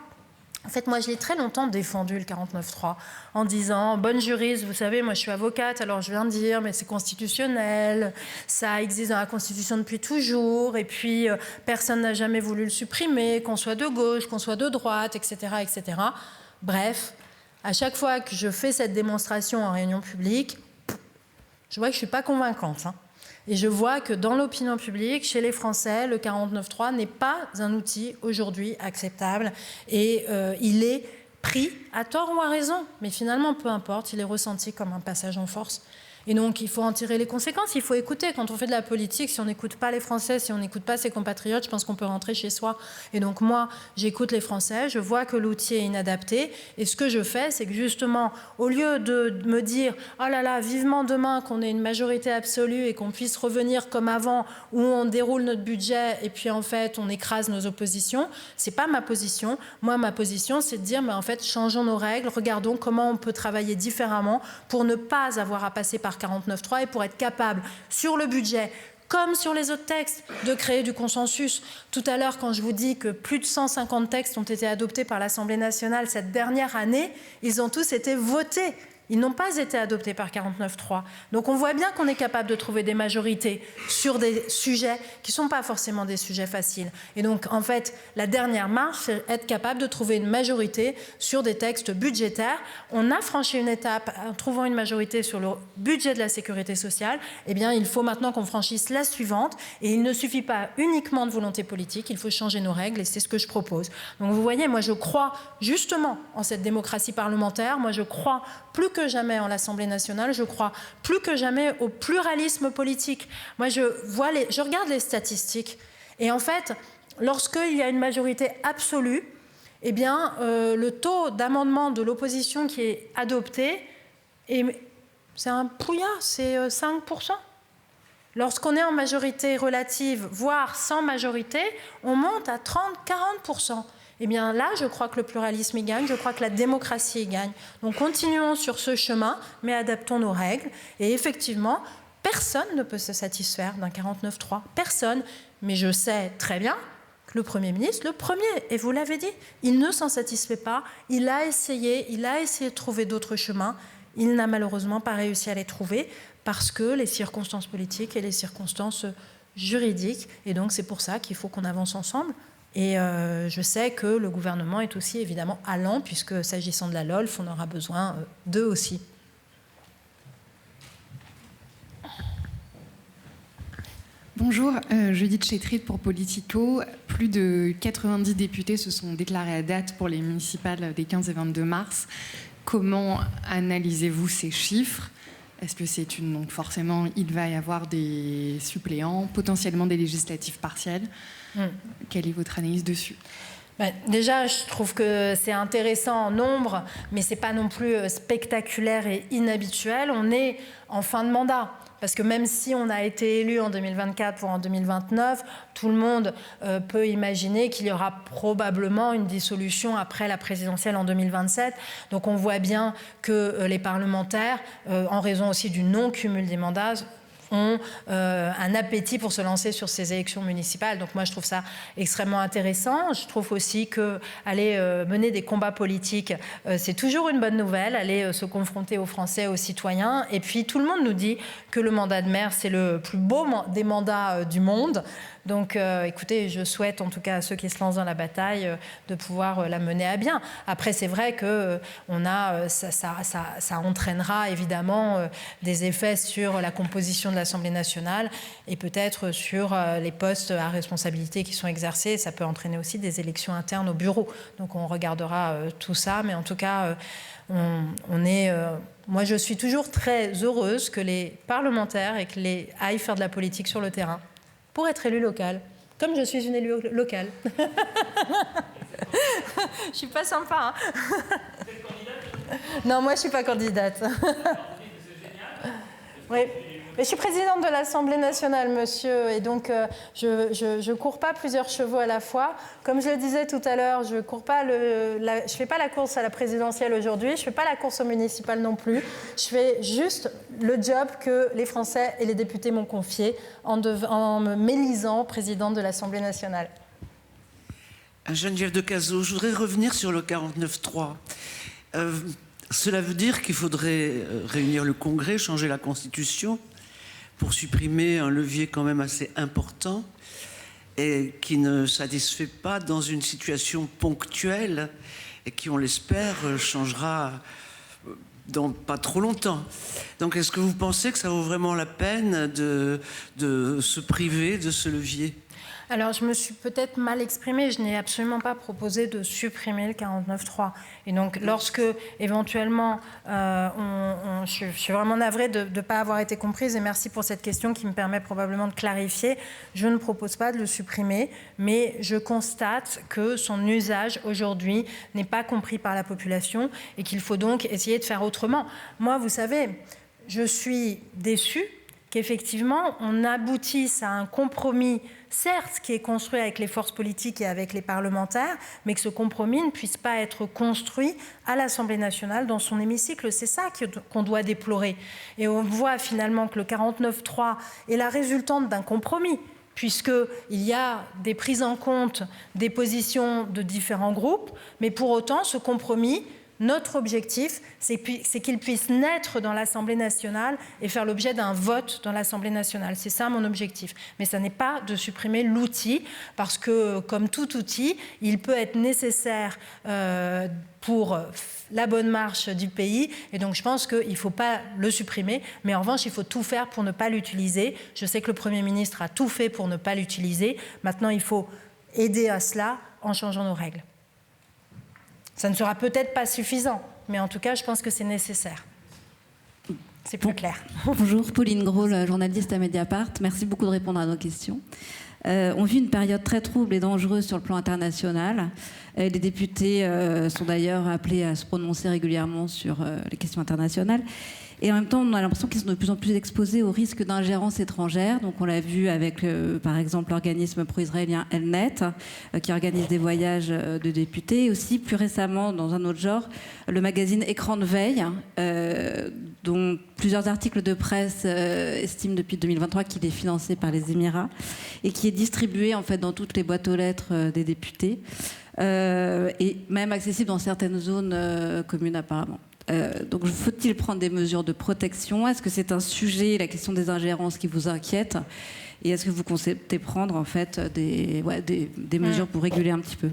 en fait, moi, je l'ai très longtemps défendu, le 49.3, en disant, bonne juriste, vous savez, moi, je suis avocate, alors je viens de dire, mais c'est constitutionnel, ça existe dans la Constitution depuis toujours, et puis personne n'a jamais voulu le supprimer, qu'on soit de gauche, qu'on soit de droite, etc., etc. Bref, à chaque fois que je fais cette démonstration en réunion publique, je vois que je ne suis pas convaincante. Et je vois que dans l'opinion publique, chez les Français, le 49.3 n'est pas un outil aujourd'hui acceptable. Et il est pris, à tort ou à raison, mais finalement, peu importe, il est ressenti comme un passage en force. Et donc, il faut en tirer les conséquences. Il faut écouter. Quand on fait de la politique, si on n'écoute pas les Français, si on n'écoute pas ses compatriotes, je pense qu'on peut rentrer chez soi. Et donc, moi, j'écoute les Français. Je vois que l'outil est inadapté. Et ce que je fais, c'est que justement, au lieu de me dire « Oh là là, vivement demain qu'on ait une majorité absolue et qu'on puisse revenir comme avant, où on déroule notre budget et puis en fait, on écrase nos oppositions », c'est pas ma position. Moi, ma position, c'est de dire « Mais en fait, changeons nos règles. Regardons comment on peut travailler différemment pour ne pas avoir à passer par 49.3 et pour être capable, sur le budget comme sur les autres textes, de créer du consensus. Tout à l'heure, quand je vous dis que plus de 150 textes ont été adoptés par l'Assemblée nationale cette dernière année, ils ont tous été votés. Ils n'ont pas été adoptés par 49.3. Donc on voit bien qu'on est capable de trouver des majorités sur des sujets qui ne sont pas forcément des sujets faciles. Et donc en fait, la dernière marche, c'est être capable de trouver une majorité sur des textes budgétaires. On a franchi une étape en trouvant une majorité sur le budget de la sécurité sociale. Eh bien, il faut maintenant qu'on franchisse la suivante. Et il ne suffit pas uniquement de volonté politique, il faut changer nos règles et c'est ce que je propose. Donc vous voyez, moi je crois justement en cette démocratie parlementaire. Moi je crois plus que jamais en l'Assemblée nationale, je crois plus que jamais au pluralisme politique. Moi, je regarde les statistiques et en fait, lorsqu'il y a une majorité absolue, eh bien, le taux d'amendement de l'opposition qui est adopté, c'est un pouillard, c'est 5%. Lorsqu'on est en majorité relative, voire sans majorité, on monte à 30-40%. Eh bien là, je crois que le pluralisme y gagne, je crois que la démocratie y gagne. Donc continuons sur ce chemin, mais adaptons nos règles. Et effectivement, personne ne peut se satisfaire d'un 49.3. Personne. Mais je sais très bien que le Premier ministre, le premier, et vous l'avez dit, il ne s'en satisfait pas. Il a essayé de trouver d'autres chemins. Il n'a malheureusement pas réussi à les trouver parce que les circonstances politiques et les circonstances juridiques. Et donc c'est pour ça qu'il faut qu'on avance ensemble. Et je sais que le gouvernement est aussi évidemment allant, puisque s'agissant de la LOLF, on aura besoin d'eux aussi. Bonjour, Judith Chétrid pour Politico. Plus de 90 députés se sont déclarés à date pour les municipales des 15 et 22 mars. Comment analysez-vous ces chiffres ? Est-ce que c'est donc forcément, il va y avoir des suppléants, potentiellement des législatives partielles ? Quelle est votre analyse dessus ? Déjà, je trouve que c'est intéressant en nombre, mais ce n'est pas non plus spectaculaire et inhabituel. On est en fin de mandat. Parce que même si on a été élu en 2024 pour en 2029, tout le monde peut imaginer qu'il y aura probablement une dissolution après la présidentielle en 2027. Donc on voit bien que les parlementaires, en raison aussi du non-cumul des mandats, ont un appétit pour se lancer sur ces élections municipales. Donc moi, je trouve ça extrêmement intéressant. Je trouve aussi qu'aller mener des combats politiques, c'est toujours une bonne nouvelle, aller se confronter aux Français, aux citoyens. Et puis, tout le monde nous dit que le mandat de maire, c'est le plus beau des mandats du monde. Donc, écoutez, je souhaite en tout cas à ceux qui se lancent dans la bataille de pouvoir la mener à bien. Après, c'est vrai que ça entraînera évidemment des effets sur la composition de l'Assemblée nationale et peut-être sur les postes à responsabilité qui sont exercés. Ça peut entraîner aussi des élections internes au bureau. Donc, on regardera tout ça. Mais en tout cas, moi, je suis toujours très heureuse que les parlementaires et que les aillent faire de la politique sur le terrain pour être élu local, comme je suis une élue locale. Je suis pas sympa, hein. Vous êtes candidate ? Non, moi je suis pas candidate. Oui. Mais je suis présidente de l'Assemblée nationale, monsieur, et donc je cours pas plusieurs chevaux à la fois. Comme je le disais tout à l'heure, je fais pas la course à la présidentielle aujourd'hui, je fais pas la course au municipal non plus. Je fais juste le job que les Français et les députés m'ont confié en me m'élisant présidente de l'Assemblée nationale. Geneviève Decazaux, je voudrais revenir sur le 49.3. Cela veut dire qu'il faudrait réunir le Congrès, changer la Constitution pour supprimer un levier quand même assez important et qui ne satisfait pas dans une situation ponctuelle et qui, on l'espère, changera dans pas trop longtemps. Donc est-ce que vous pensez que ça vaut vraiment la peine de se priver de ce levier ? Alors, je me suis peut-être mal exprimée. Je n'ai absolument pas proposé de supprimer le 49.3. Et donc, lorsque, éventuellement, je suis vraiment navrée de ne pas avoir été comprise. Et merci pour cette question qui me permet probablement de clarifier. Je ne propose pas de le supprimer, mais je constate que son usage, aujourd'hui, n'est pas compris par la population et qu'il faut donc essayer de faire autrement. Moi, vous savez, je suis déçue qu'effectivement, on aboutisse à un compromis, certes, qui est construit avec les forces politiques et avec les parlementaires, mais que ce compromis ne puisse pas être construit à l'Assemblée nationale, dans son hémicycle. C'est ça qu'on doit déplorer. Et on voit finalement que le 49.3 est la résultante d'un compromis, puisqu'il y a des prises en compte des positions de différents groupes, mais pour autant, ce compromis, notre objectif, c'est qu'il puisse naître dans l'Assemblée nationale et faire l'objet d'un vote dans l'Assemblée nationale. C'est ça mon objectif. Mais ça n'est pas de supprimer l'outil, parce que, comme tout outil, il peut être nécessaire pour la bonne marche du pays. Et donc, je pense qu'il ne faut pas le supprimer, mais en revanche, il faut tout faire pour ne pas l'utiliser. Je sais que le Premier ministre a tout fait pour ne pas l'utiliser. Maintenant, il faut aider à cela en changeant nos règles. Ça ne sera peut-être pas suffisant, mais en tout cas, je pense que c'est nécessaire. C'est plus clair. Bonjour, Pauline Gros, journaliste à Mediapart. Merci beaucoup de répondre à nos questions. On vit une période très trouble et dangereuse sur le plan international. Les députés sont d'ailleurs appelés à se prononcer régulièrement sur les questions internationales. Et en même temps, on a l'impression qu'ils sont de plus en plus exposés au risque d'ingérence étrangère. Donc on l'a vu avec, par exemple, l'organisme pro-israélien Elnet, qui organise des voyages de députés. Et aussi, plus récemment, dans un autre genre, le magazine Écran de veille, dont plusieurs articles de presse estiment depuis 2023 qu'il est financé par les Émirats et qui est distribué en fait dans toutes les boîtes aux lettres des députés et même accessible dans certaines zones communes apparemment. Donc, faut-il prendre des mesures de protection? Est-ce que c'est un sujet, la question des ingérences, qui vous inquiète? Et est-ce que vous comptez prendre en fait des mesures pour réguler un petit peu?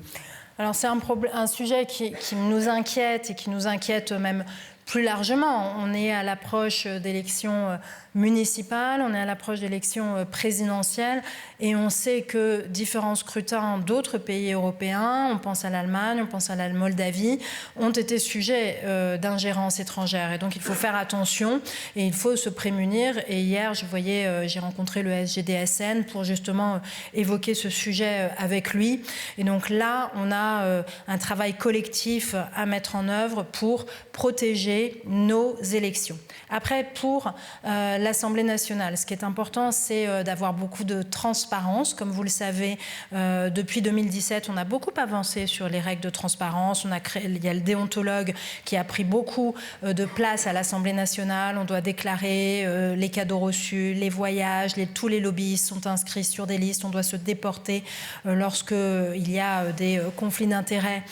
Alors, c'est un sujet qui nous inquiète et qui nous inquiète même plus largement. On est à l'approche d'élections municipales, on est à l'approche d'élections présidentielles et on sait que différents scrutins d'autres pays européens, on pense à l'Allemagne, on pense à la Moldavie, ont été sujets d'ingérence étrangère. Et donc il faut faire attention et il faut se prémunir. Et hier, j'ai rencontré le SGDSN pour justement évoquer ce sujet avec lui. Et donc là, on a un travail collectif à mettre en œuvre pour protéger nos élections. Après, pour l'Assemblée nationale, ce qui est important, c'est d'avoir beaucoup de transparence. Comme vous le savez, depuis 2017, on a beaucoup avancé sur les règles de transparence. Il y a le déontologue qui a pris beaucoup de place à l'Assemblée nationale. On doit déclarer les cadeaux reçus, les voyages, tous les lobbyistes sont inscrits sur des listes. On doit se déporter lorsqu'il y a des conflits d'intérêts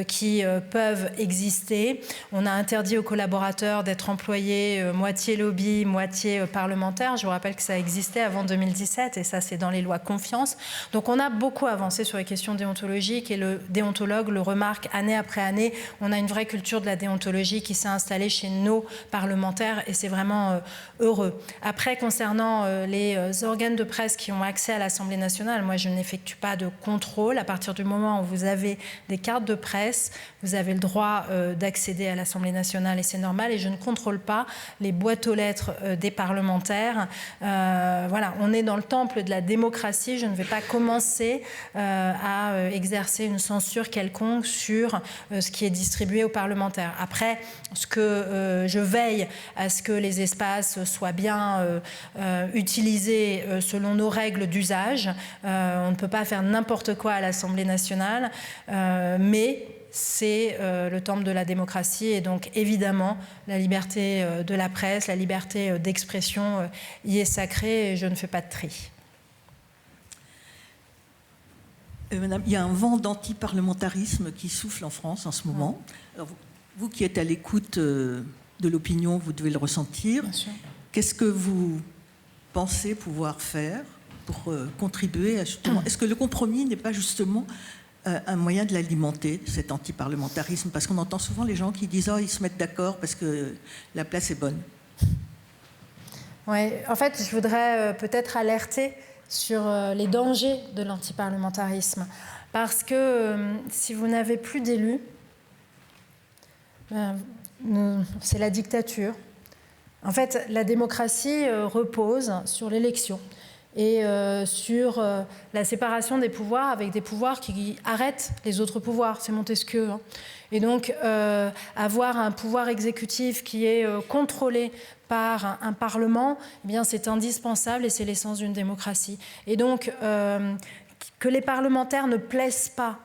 qui peuvent exister. On a interdit aux collaborateurs d'être employés moitié lobby, moitié parlementaire. Je vous rappelle que ça existait avant 2017 et ça, c'est dans les lois confiance. Donc, on a beaucoup avancé sur les questions déontologiques et le déontologue le remarque année après année. On a une vraie culture de la déontologie qui s'est installée chez nos parlementaires et c'est vraiment heureux. Après, concernant les organes de presse qui ont accès à l'Assemblée nationale, moi, je n'effectue pas de contrôle. À partir du moment où vous avez des cartes de presse, vous avez le droit d'accéder à l'Assemblée nationale et c'est normal. Et je ne contrôle pas les boîtes aux lettres des parlementaires. Voilà, on est dans le temple de la démocratie. Je ne vais pas commencer à exercer une censure quelconque sur ce qui est distribué aux parlementaires. Après, je veille à ce que les espaces soient bien utilisés selon nos règles d'usage. On ne peut pas faire n'importe quoi à l'Assemblée nationale, mais c'est le temple de la démocratie et donc évidemment la liberté de la presse, la liberté d'expression y est sacrée et je ne fais pas de tri. Madame, il y a un vent d'antiparlementarisme qui souffle en France en ce moment. Alors, vous qui êtes à l'écoute de l'opinion, vous devez le ressentir. Qu'est-ce que vous pensez pouvoir faire pour contribuer à justement... Est-ce que le compromis n'est pas justement un moyen de l'alimenter, cet antiparlementarisme? Parce qu'on entend souvent les gens qui disent « Oh, ils se mettent d'accord parce que la place est bonne ». Oui, en fait, je voudrais peut-être alerter sur les dangers de l'antiparlementarisme. Parce que si vous n'avez plus d'élus, c'est la dictature. En fait, la démocratie repose sur l'élection. et sur la séparation des pouvoirs avec des pouvoirs qui arrêtent les autres pouvoirs. C'est Montesquieu. Hein. Et donc, avoir un pouvoir exécutif qui est contrôlé par un Parlement, eh bien, c'est indispensable et c'est l'essence d'une démocratie. Et donc, que les parlementaires ne plaisent pas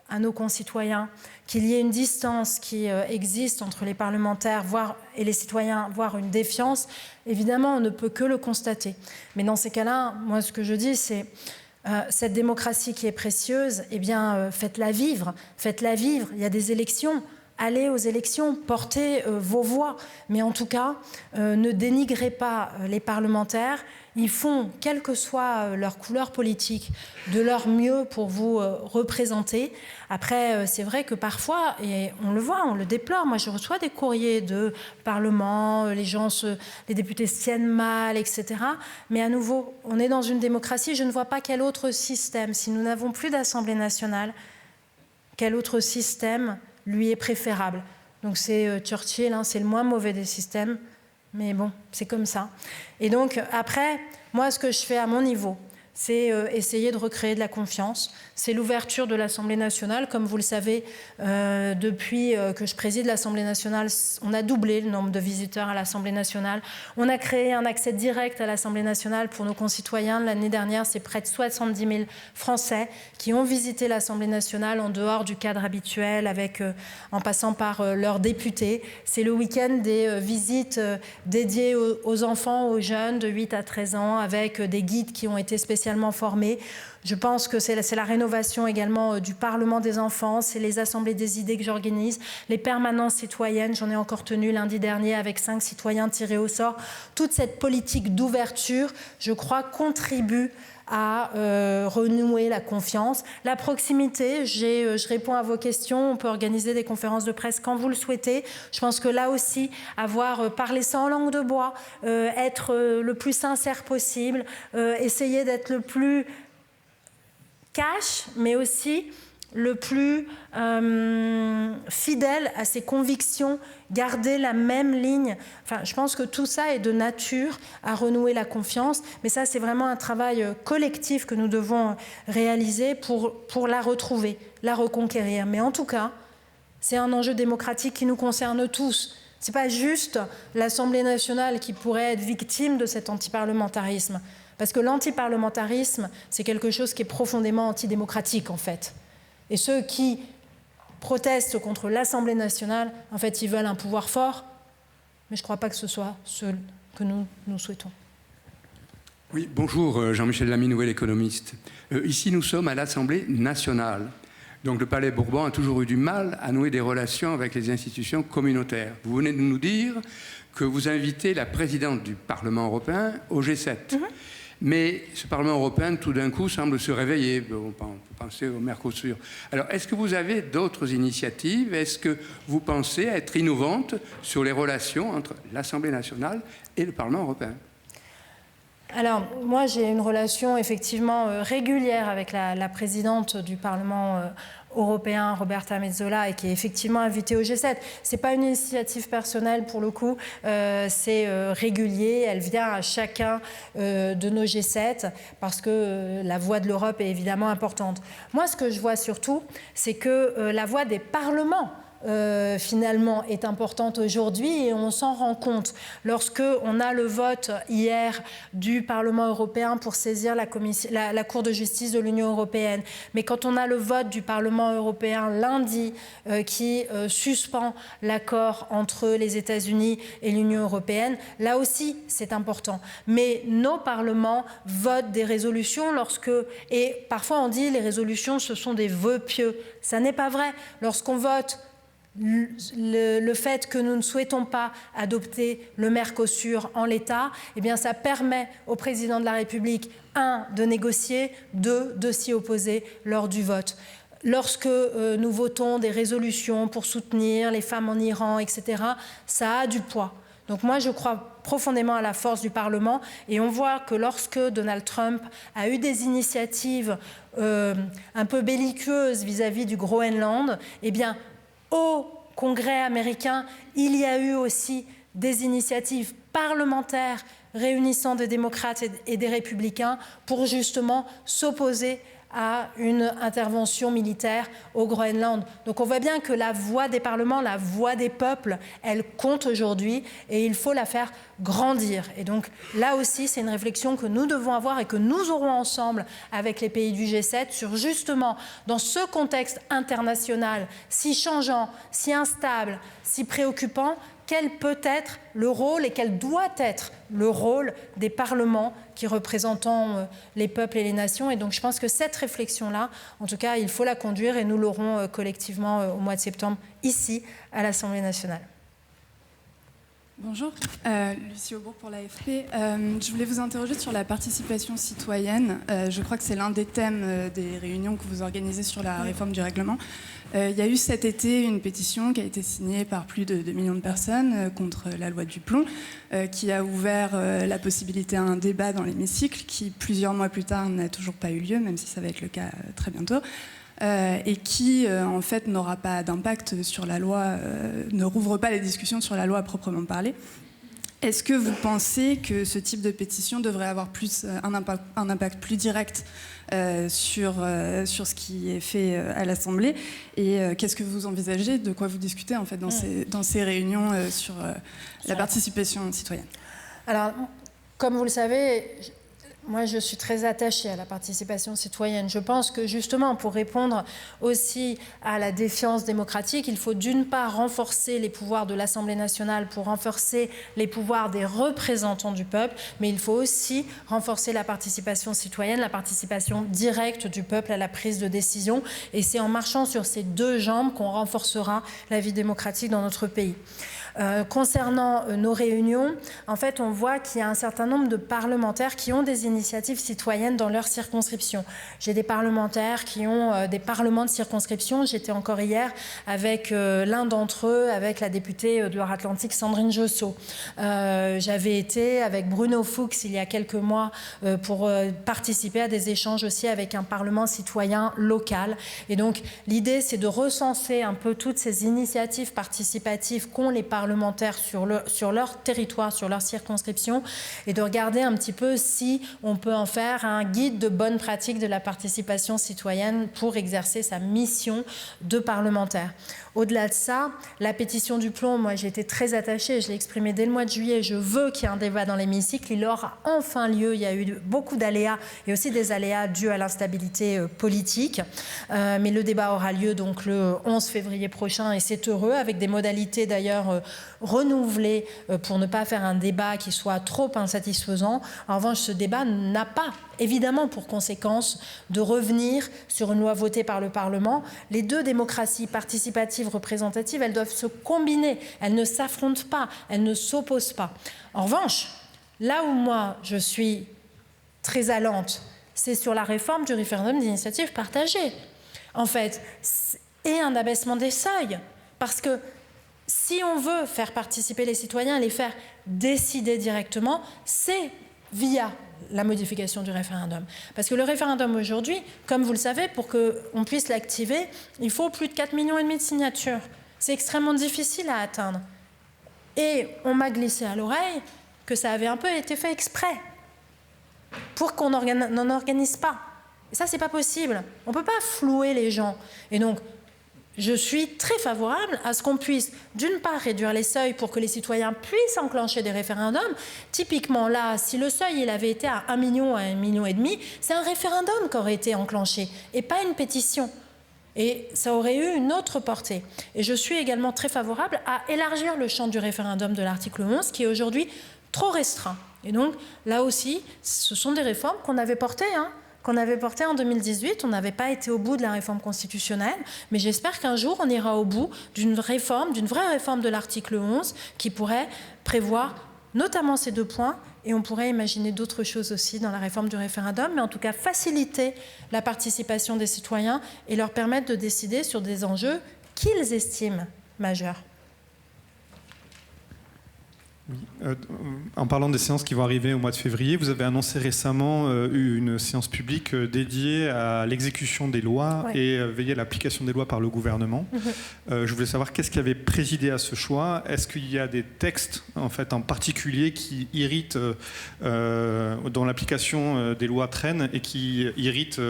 à nos concitoyens, qu'il y ait une distance qui existe entre les parlementaires et les citoyens, voire une défiance, évidemment, on ne peut que le constater. Mais dans ces cas-là, moi, ce que je dis, c'est cette démocratie qui est précieuse, eh bien, faites-la vivre. Faites-la vivre. Il y a des élections. Allez aux élections, portez vos voix. Mais en tout cas, ne dénigrez pas les parlementaires. Ils font, quelle que soit leur couleur politique, de leur mieux pour vous représenter. Après, c'est vrai que parfois, et on le voit, on le déplore, moi je reçois des courriers de Parlement, les députés se tiennent mal, etc. Mais à nouveau, on est dans une démocratie, je ne vois pas quel autre système, si nous n'avons plus d'Assemblée nationale, quel autre système lui est préférable. Donc c'est Churchill, hein, c'est le moins mauvais des systèmes. Mais bon, c'est comme ça. Et donc, après, moi, ce que je fais à mon niveau, c'est essayer de recréer de la confiance. C'est l'ouverture de l'Assemblée nationale. Comme vous le savez, depuis que je préside l'Assemblée nationale, on a doublé le nombre de visiteurs à l'Assemblée nationale. On a créé un accès direct à l'Assemblée nationale pour nos concitoyens. L'année dernière, c'est près de 70 000 Français qui ont visité l'Assemblée nationale en dehors du cadre habituel, en passant par leurs députés. C'est le week-end des visites dédiées aux enfants, aux jeunes de 8 à 13 ans, avec des guides qui ont été spécialement formés. Je pense que c'est la rénovation également du Parlement des enfants, c'est les assemblées des idées que j'organise, les permanences citoyennes, j'en ai encore tenu lundi dernier avec 5 citoyens tirés au sort. Toute cette politique d'ouverture, je crois, contribue à renouer la confiance. La proximité, je réponds à vos questions, on peut organiser des conférences de presse quand vous le souhaitez. Je pense que là aussi, parler sans langue de bois, être le plus sincère possible, essayer d'être le plus cash, mais aussi le plus fidèle à ses convictions, garder la même ligne. Enfin, je pense que tout ça est de nature à renouer la confiance, mais ça, c'est vraiment un travail collectif que nous devons réaliser pour la retrouver, la reconquérir. Mais en tout cas, c'est un enjeu démocratique qui nous concerne tous. Ce n'est pas juste l'Assemblée nationale qui pourrait être victime de cet antiparlementarisme, parce que l'antiparlementarisme, c'est quelque chose qui est profondément antidémocratique, en fait. Et ceux qui protestent contre l'Assemblée nationale, en fait, ils veulent un pouvoir fort, mais je ne crois pas que ce soit ce que nous souhaitons. Oui, bonjour, Jean-Michel Lamy, nouvel économiste. Ici, nous sommes à l'Assemblée nationale. Donc le Palais Bourbon a toujours eu du mal à nouer des relations avec les institutions communautaires. Vous venez de nous dire que vous invitez la présidente du Parlement européen au G7. Mais ce Parlement européen, tout d'un coup, semble se réveiller. On peut penser au Mercosur. Alors, est-ce que vous avez d'autres initiatives? Est-ce que vous pensez être innovante sur les relations entre l'Assemblée nationale et le Parlement européen? Alors, moi, j'ai une relation effectivement régulière avec la présidente du Parlement européen, Roberta Metsola, et qui est effectivement invitée au G7. Ce n'est pas une initiative personnelle pour le coup, c'est régulier. Elle vient à chacun de nos G7 parce que la voix de l'Europe est évidemment importante. Moi, ce que je vois surtout, c'est que la voix des parlements finalement est importante aujourd'hui et on s'en rend compte lorsque on a le vote hier du Parlement européen pour saisir la Cour de justice de l'Union européenne, mais quand on a le vote du Parlement européen lundi qui suspend l'accord entre les États-Unis et l'Union européenne, là aussi c'est important. Mais nos parlements votent des résolutions et parfois on dit les résolutions ce sont des vœux pieux. Ça n'est pas vrai. Lorsqu'on vote le fait que nous ne souhaitons pas adopter le Mercosur en l'état, eh bien ça permet au président de la République, 1, de négocier, 2, de s'y opposer lors du vote. Lorsque nous votons des résolutions pour soutenir les femmes en Iran, etc., ça a du poids. Donc moi, je crois profondément à la force du Parlement et on voit que lorsque Donald Trump a eu des initiatives un peu belliqueuses vis-à-vis du Groenland, eh bien, au Congrès américain, il y a eu aussi des initiatives parlementaires réunissant des démocrates et des républicains pour justement s'opposer à une intervention militaire au Groenland. Donc on voit bien que la voix des parlements, la voix des peuples, elle compte aujourd'hui et il faut la faire grandir. Et donc là aussi, c'est une réflexion que nous devons avoir et que nous aurons ensemble avec les pays du G7 sur justement, dans ce contexte international si changeant, si instable, si préoccupant, quel peut être le rôle et quel doit être le rôle des parlements qui représentent les peuples et les nations. Et donc je pense que cette réflexion-là, en tout cas, il faut la conduire et nous l'aurons collectivement au mois de septembre, ici, à l'Assemblée nationale. Bonjour, Lucie Aubourg pour l'AFP. Je voulais vous interroger sur la participation citoyenne. Je crois que c'est l'un des thèmes des réunions que vous organisez sur la réforme du règlement. Il y a eu cet été une pétition qui a été signée par plus de 2 millions de personnes contre la loi Duplon, qui a ouvert la possibilité à un débat dans l'hémicycle qui, plusieurs mois plus tard, n'a toujours pas eu lieu, même si ça va être le cas très bientôt. Et qui, en fait, n'aura pas d'impact sur la loi, ne rouvre pas les discussions sur la loi à proprement parler. Est-ce que vous pensez que ce type de pétition devrait avoir un impact plus direct sur ce qui est fait à l'Assemblée? Et qu'est-ce que vous envisagez, de quoi vous discutez en fait dans ces réunions sur la participation citoyenne? Alors, comme vous le savez, moi, je suis très attachée à la participation citoyenne. Je pense que justement, pour répondre aussi à la défiance démocratique, il faut d'une part renforcer les pouvoirs de l'Assemblée nationale pour renforcer les pouvoirs des représentants du peuple, mais il faut aussi renforcer la participation citoyenne, la participation directe du peuple à la prise de décision. Et c'est en marchant sur ces deux jambes qu'on renforcera la vie démocratique dans notre pays. Concernant nos réunions, en fait, on voit qu'il y a un certain nombre de parlementaires qui ont des initiatives citoyennes dans leur circonscription. J'ai des parlementaires qui ont des parlements de circonscription. J'étais encore hier avec l'un d'entre eux, avec la députée de Loire-Atlantique, Sandrine Josso. J'avais été avec Bruno Fuchs il y a quelques mois pour participer à des échanges aussi avec un parlement citoyen local. Et donc, l'idée, c'est de recenser un peu toutes ces initiatives participatives qu'ont les parlementaires sur leur territoire, sur leur circonscription, et de regarder un petit peu si on peut en faire un guide de bonne pratique de la participation citoyenne pour exercer sa mission de parlementaire. Au-delà de ça, la pétition Duplon, moi j'ai été très attachée, je l'ai exprimé dès le mois de juillet, je veux qu'il y ait un débat dans l'hémicycle, il aura enfin lieu, il y a eu beaucoup d'aléas et aussi des aléas dus à l'instabilité politique, mais le débat aura lieu donc le 11 février prochain et c'est heureux, avec des modalités d'ailleurs renouvelées pour ne pas faire un débat qui soit trop insatisfaisant. En revanche, ce débat n'a pas évidemment pour conséquence de revenir sur une loi votée par le Parlement. Les deux démocraties participatives, représentatives, elles doivent se combiner, elles ne s'affrontent pas, elles ne s'opposent pas. En revanche, là où moi je suis très allante, c'est sur la réforme du référendum d'initiative partagée, en fait, et un abaissement des seuils, parce que si on veut faire participer les citoyens, les faire décider directement, c'est via la modification du référendum. Parce que le référendum aujourd'hui, comme vous le savez, pour qu'on puisse l'activer, il faut plus de 4,5 millions de signatures. C'est extrêmement difficile à atteindre. Et on m'a glissé à l'oreille que ça avait un peu été fait exprès pour qu'on n'en organise pas. Et ça, c'est pas possible. On ne peut pas flouer les gens. Et donc, je suis très favorable à ce qu'on puisse, d'une part, réduire les seuils pour que les citoyens puissent enclencher des référendums. Typiquement, là, si le seuil il avait été à 1 million, à 1,5 million, c'est un référendum qui aurait été enclenché et pas une pétition. Et ça aurait eu une autre portée. Et je suis également très favorable à élargir le champ du référendum de l'article 11, qui est aujourd'hui trop restreint. Et donc, là aussi, ce sont des réformes qu'on avait portées, qu'on avait porté en 2018. On n'avait pas été au bout de la réforme constitutionnelle, mais j'espère qu'un jour, on ira au bout d'une vraie réforme de l'article 11 qui pourrait prévoir notamment ces deux points, et on pourrait imaginer d'autres choses aussi dans la réforme du référendum, mais en tout cas faciliter la participation des citoyens et leur permettre de décider sur des enjeux qu'ils estiment majeurs. Oui. En parlant des séances qui vont arriver au mois de février, vous avez annoncé récemment une séance publique dédiée à l'exécution des lois et veiller à l'application des lois par le gouvernement. Je voulais savoir qu'est-ce qui avait présidé à ce choix. Est-ce qu'il y a des textes en particulier qui irritent, dont l'application des lois traîne et qui irritent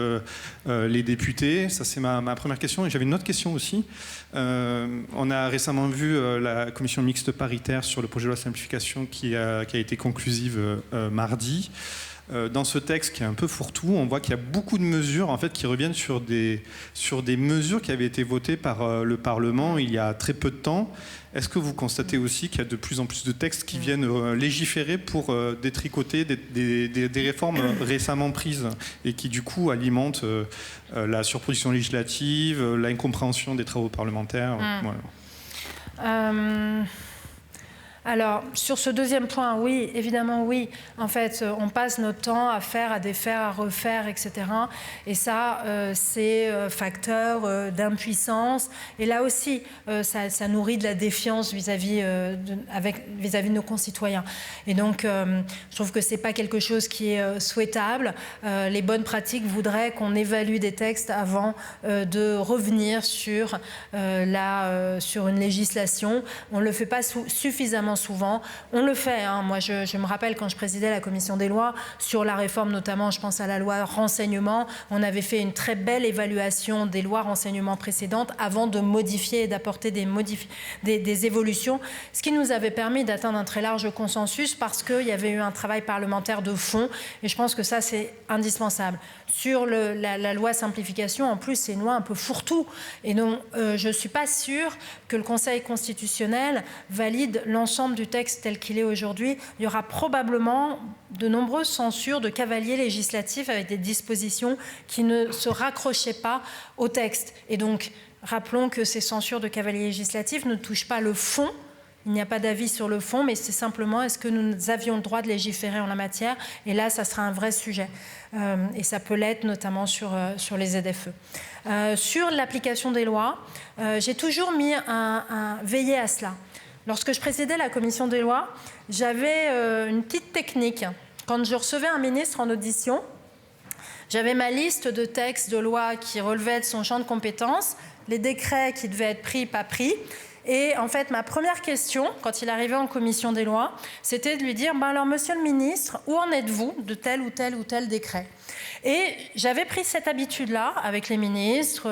les députés? Ça, c'est ma première question. Et j'avais une autre question aussi. On a récemment vu la commission mixte paritaire sur le projet de loi simplification qui a été conclusive mardi. Dans ce texte qui est un peu fourre-tout, on voit qu'il y a beaucoup de mesures en fait, qui reviennent sur des mesures qui avaient été votées par le Parlement il y a très peu de temps. Est-ce que vous constatez aussi qu'il y a de plus en plus de textes qui viennent légiférer pour détricoter des réformes récemment prises et qui du coup alimentent la surproduction législative, l'incompréhension des travaux parlementaires voilà. Alors, sur ce deuxième point, oui, évidemment oui. En fait, on passe notre temps à faire, à défaire, à refaire, etc. Et ça, c'est facteur d'impuissance. Et là aussi, ça nourrit de la défiance vis-à-vis de nos concitoyens. Et donc, je trouve que ce n'est pas quelque chose qui est souhaitable. Les bonnes pratiques voudraient qu'on évalue des textes avant de revenir sur une législation. On ne le fait pas suffisamment souvent. On le fait. Moi, je me rappelle quand je présidais la commission des lois, sur la réforme notamment, je pense à la loi renseignement, on avait fait une très belle évaluation des lois renseignement précédentes avant de modifier et d'apporter des évolutions, ce qui nous avait permis d'atteindre un très large consensus parce qu'il y avait eu un travail parlementaire de fond et je pense que ça, c'est indispensable. Sur la loi simplification, en plus, c'est une loi un peu fourre-tout. Et donc, je ne suis pas sûre que le Conseil constitutionnel valide l'ensemble du texte tel qu'il est aujourd'hui. Il y aura probablement de nombreuses censures de cavaliers législatifs avec des dispositions qui ne se raccrochaient pas au texte. Et donc, rappelons que ces censures de cavaliers législatifs ne touchent pas le fond. Il n'y a pas d'avis sur le fond, mais c'est simplement est-ce que nous avions le droit de légiférer en la matière? Et là, ça sera un vrai sujet. Et ça peut l'être notamment sur les ZFE. Sur l'application des lois, j'ai toujours veillé à cela. Lorsque je présidais la commission des lois, j'avais une petite technique. Quand je recevais un ministre en audition, j'avais ma liste de textes de loi qui relevaient de son champ de compétences, les décrets qui devaient être pris, pas pris. Et en fait, ma première question, quand il arrivait en commission des lois, c'était de lui dire alors, monsieur le ministre, où en êtes-vous de tel ou tel ou tel décret? Et j'avais pris cette habitude-là avec les ministres.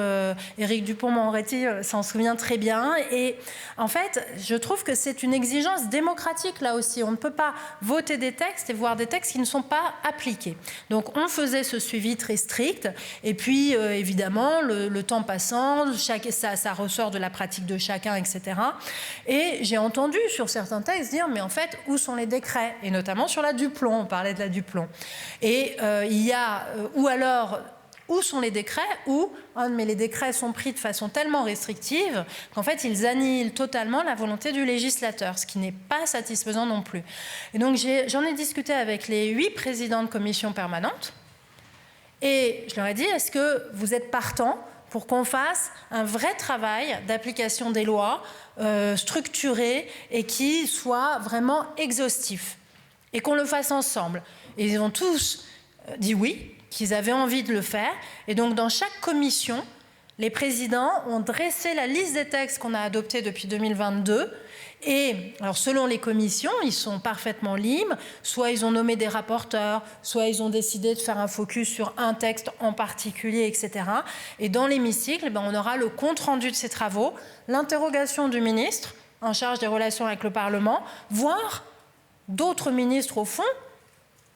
Éric Dupond-Moretti s'en souvient très bien. Et en fait, je trouve que c'est une exigence démocratique là aussi. On ne peut pas voter des textes et voir des textes qui ne sont pas appliqués. Donc on faisait ce suivi très strict. Et puis évidemment, le temps passant, ça ressort de la pratique de chacun, etc. Et j'ai entendu sur certains textes dire mais en fait, où sont les décrets? Et notamment sur la Duplon, on parlait de la Duplon. Et il y a ou alors, où sont les décrets? Ou, mais les décrets sont pris de façon tellement restrictive qu'en fait, ils annihilent totalement la volonté du législateur, ce qui n'est pas satisfaisant non plus. Et donc, j'en ai discuté avec les 8 présidents de commissions permanentes et je leur ai dit, est-ce que vous êtes partants pour qu'on fasse un vrai travail d'application des lois structuré et qui soit vraiment exhaustif et qu'on le fasse ensemble? Et ils ont tous dit oui, qu'ils avaient envie de le faire. Et donc, dans chaque commission, les présidents ont dressé la liste des textes qu'on a adoptés depuis 2022. Et alors, selon les commissions, ils sont parfaitement libres. Soit ils ont nommé des rapporteurs, soit ils ont décidé de faire un focus sur un texte en particulier, etc. Et dans l'hémicycle, on aura le compte-rendu de ces travaux, l'interrogation du ministre en charge des relations avec le Parlement, voire d'autres ministres au fond,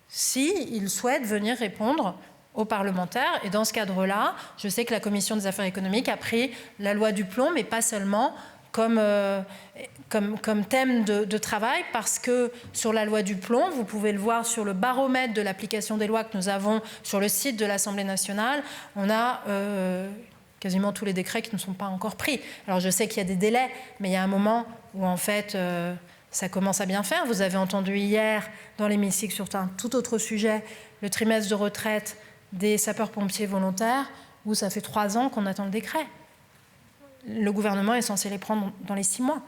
s'ils souhaitent venir répondre aux parlementaires. Et dans ce cadre-là, je sais que la Commission des affaires économiques a pris la loi Duplon, mais pas seulement, comme thème de travail, parce que sur la loi Duplon, vous pouvez le voir sur le baromètre de l'application des lois que nous avons sur le site de l'Assemblée nationale, on a quasiment tous les décrets qui ne sont pas encore pris. Alors je sais qu'il y a des délais, mais il y a un moment où en fait... ça commence à bien faire. Vous avez entendu hier dans l'hémicycle sur un tout autre sujet le trimestre de retraite des sapeurs-pompiers volontaires où ça fait 3 ans qu'on attend le décret. Le gouvernement est censé les prendre dans les 6 mois.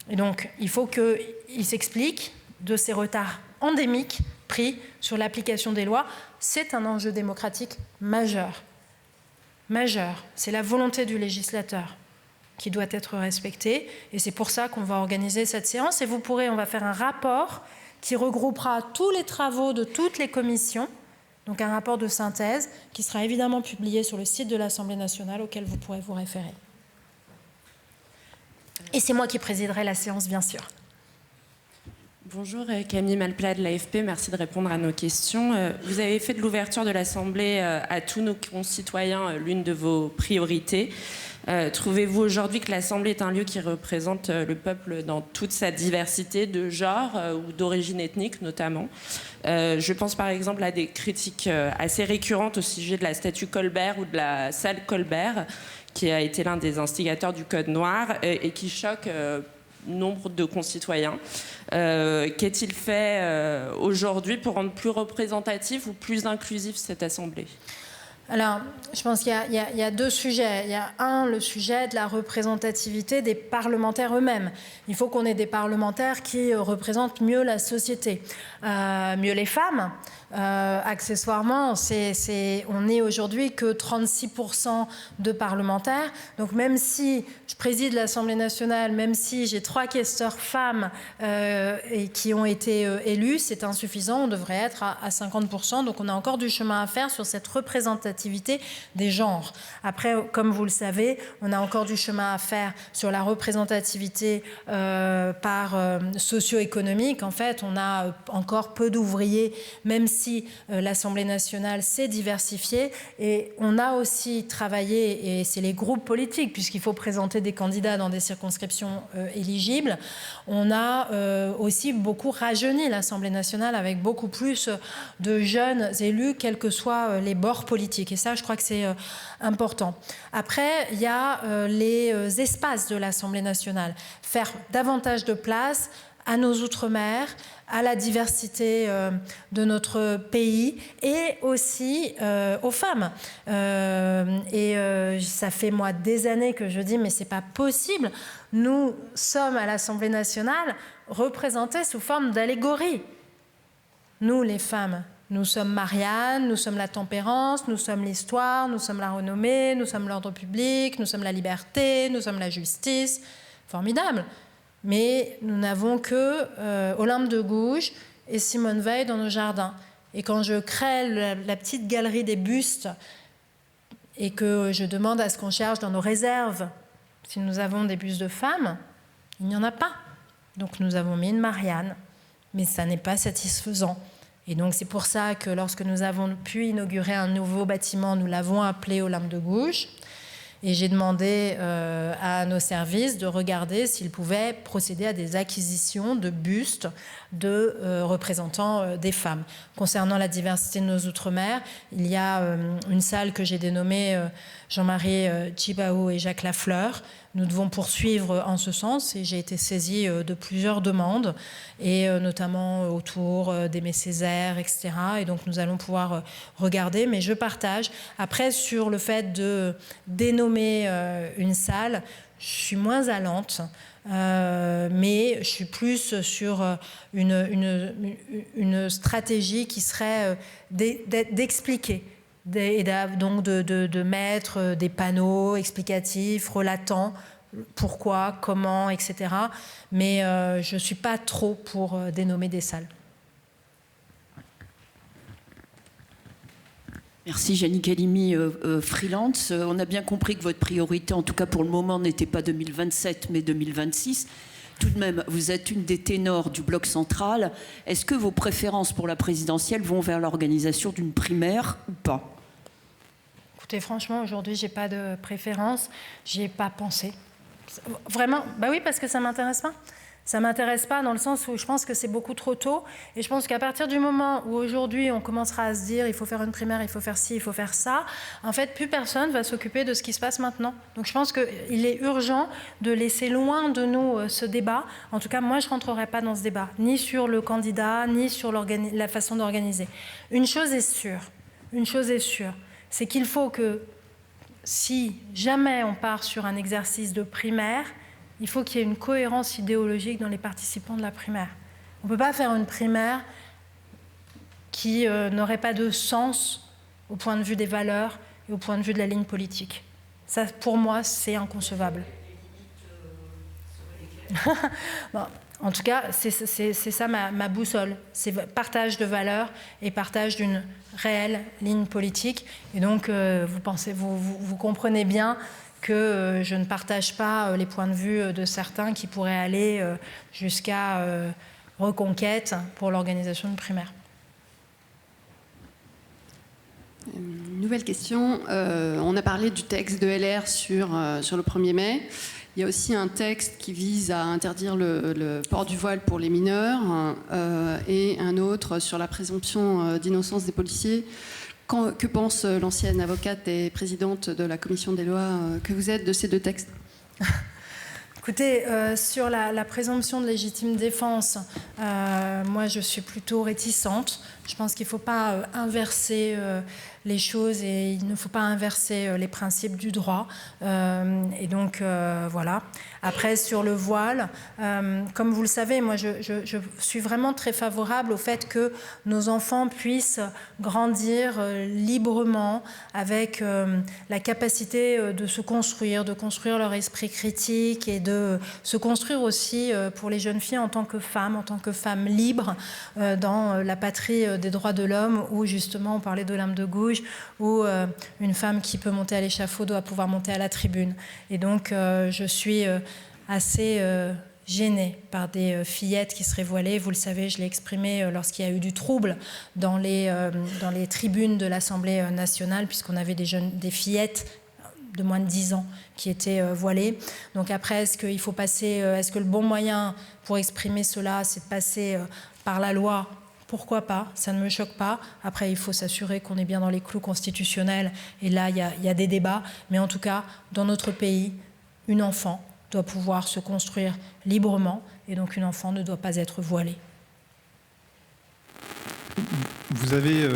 Et donc, il faut qu'il s'explique de ces retards endémiques pris sur l'application des lois. C'est un enjeu démocratique majeur. Majeur. C'est la volonté du législateur qui doit être respectée. Et c'est pour ça qu'on va organiser cette séance. Et on va faire un rapport qui regroupera tous les travaux de toutes les commissions. Donc un rapport de synthèse qui sera évidemment publié sur le site de l'Assemblée nationale auquel vous pourrez vous référer. Et c'est moi qui présiderai la séance, bien sûr. Bonjour, Camille Malplat de l'AFP, merci de répondre à nos questions. Vous avez fait de l'ouverture de l'Assemblée à tous nos concitoyens l'une de vos priorités. Trouvez-vous aujourd'hui que l'Assemblée est un lieu qui représente le peuple dans toute sa diversité de genre ou d'origine ethnique notamment? Je pense par exemple à des critiques assez récurrentes au sujet de la statue Colbert ou de la salle Colbert, qui a été l'un des instigateurs du Code noir et qui choque nombre de concitoyens. Qu'est-il fait aujourd'hui pour rendre plus représentative ou plus inclusive cette Assemblée? Alors, je pense qu'il y a deux sujets. Il y a le sujet de la représentativité des parlementaires eux-mêmes. Il faut qu'on ait des parlementaires qui représentent mieux la société, mieux les femmes. Accessoirement, on n'est aujourd'hui que 36% de parlementaires. Donc même si je préside l'Assemblée nationale, même si j'ai 3 questeurs femmes et qui ont été élus, c'est insuffisant. On devrait être à 50%. Donc on a encore du chemin à faire sur cette représentativité des genres. Après, comme vous le savez, on a encore du chemin à faire sur la représentativité par socio-économique. En fait, on a encore peu d'ouvriers, même si l'Assemblée nationale s'est diversifiée, et on a aussi travaillé, et c'est les groupes politiques, puisqu'il faut présenter des candidats dans des circonscriptions éligibles, on a aussi beaucoup rajeuni l'Assemblée nationale avec beaucoup plus de jeunes élus, quels que soient les bords politiques. Et ça, je crois que c'est important. Après, il y a les espaces de l'Assemblée nationale. Faire davantage de place à nos outre-mer, à la diversité de notre pays et aussi aux femmes. Ça fait moi des années que je dis mais c'est pas possible. Nous sommes à l'Assemblée nationale représentés sous forme d'allégorie. Nous les femmes, nous sommes Marianne, nous sommes la tempérance, nous sommes l'histoire, nous sommes la renommée, nous sommes l'ordre public, nous sommes la liberté, nous sommes la justice. Formidable. Mais nous n'avons que Olympe de Gouges et Simone Veil dans nos jardins. Et quand je crée la petite galerie des bustes et que je demande à ce qu'on cherche dans nos réserves si nous avons des bustes de femmes, il n'y en a pas. Donc nous avons mis une Marianne, mais ça n'est pas satisfaisant. Et donc c'est pour ça que lorsque nous avons pu inaugurer un nouveau bâtiment, nous l'avons appelé Olympe de Gouges. Et j'ai demandé à nos services de regarder s'ils pouvaient procéder à des acquisitions de bustes de représentants des femmes. Concernant la diversité de nos outre-mer, il y a une salle que j'ai dénommée Jean-Marie Tjibaou et Jacques Lafleur. Nous devons poursuivre en ce sens et j'ai été saisie de plusieurs demandes, et notamment autour d'Aimé Césaire, etc. Et donc nous allons pouvoir regarder, mais je partage. Après, sur le fait de dénommer une salle, je suis moins allante, mais je suis plus sur une stratégie qui serait d'expliquer. Donc de mettre des panneaux explicatifs, relatant pourquoi, comment, etc. Mais je ne suis pas trop pour dénommer des salles. Merci, Jannick Halimi, freelance. On a bien compris que votre priorité, en tout cas pour le moment, n'était pas 2027, mais 2026. Tout de même, vous êtes une des ténors du bloc central. Est-ce que vos préférences pour la présidentielle vont vers l'organisation d'une primaire ou pas? Écoutez, franchement, aujourd'hui, je n'ai pas de préférence. J'y ai pas pensé. Vraiment, bah oui, parce que ça ne m'intéresse pas. Ça ne m'intéresse pas dans le sens où je pense que c'est beaucoup trop tôt. Et je pense qu'à partir du moment où aujourd'hui on commencera à se dire il faut faire une primaire, il faut faire ci, il faut faire ça, en fait, plus personne va s'occuper de ce qui se passe maintenant. Donc je pense qu'il est urgent de laisser loin de nous ce débat. En tout cas, moi, je ne rentrerai pas dans ce débat, ni sur le candidat, ni sur la façon d'organiser. Une chose est sûre, c'est qu'il faut que, si jamais on part sur un exercice de primaire, il faut qu'il y ait une cohérence idéologique dans les participants de la primaire. On ne peut pas faire une primaire qui n'aurait pas de sens au point de vue des valeurs et au point de vue de la ligne politique. Ça, pour moi, c'est inconcevable. Bon, en tout cas, c'est ça ma boussole. C'est partage de valeurs et partage d'une réelle ligne politique. Et donc, vous comprenez bien que je ne partage pas les points de vue de certains qui pourraient aller jusqu'à reconquête pour l'organisation d'une primaire. Une nouvelle question. On a parlé du texte de LR sur le 1er mai. Il y a aussi un texte qui vise à interdire le port du voile pour les mineurs et un autre sur la présomption d'innocence des policiers. Que pense l'ancienne avocate et présidente de la commission des lois que vous êtes de ces deux textes ? Écoutez, sur la présomption de légitime défense, moi je suis plutôt réticente. Je pense qu'il ne faut pas inverser les choses et il ne faut pas inverser les principes du droit. Et donc, voilà. Après, sur le voile, comme vous le savez, moi je suis vraiment très favorable au fait que nos enfants puissent grandir librement avec la capacité de se construire, de construire leur esprit critique et de se construire aussi pour les jeunes filles en tant que femmes libres dans la patrie des droits de l'homme où justement on parlait d'Olympe de Gouges où une femme qui peut monter à l'échafaud doit pouvoir monter à la tribune. Et donc je suis assez gênée par des fillettes qui seraient voilées. Vous le savez, je l'ai exprimé lorsqu'il y a eu du trouble dans les tribunes de l'Assemblée nationale puisqu'on avait des fillettes de moins de 10 ans qui étaient voilées. Donc après, est-ce que le bon moyen pour exprimer cela, c'est de passer par la loi ? Pourquoi pas ? Ça ne me choque pas. Après, il faut s'assurer qu'on est bien dans les clous constitutionnels. Et là, il y a des débats. Mais en tout cas, dans notre pays, une enfant doit pouvoir se construire librement. Et donc, une enfant ne doit pas être voilée. Vous avez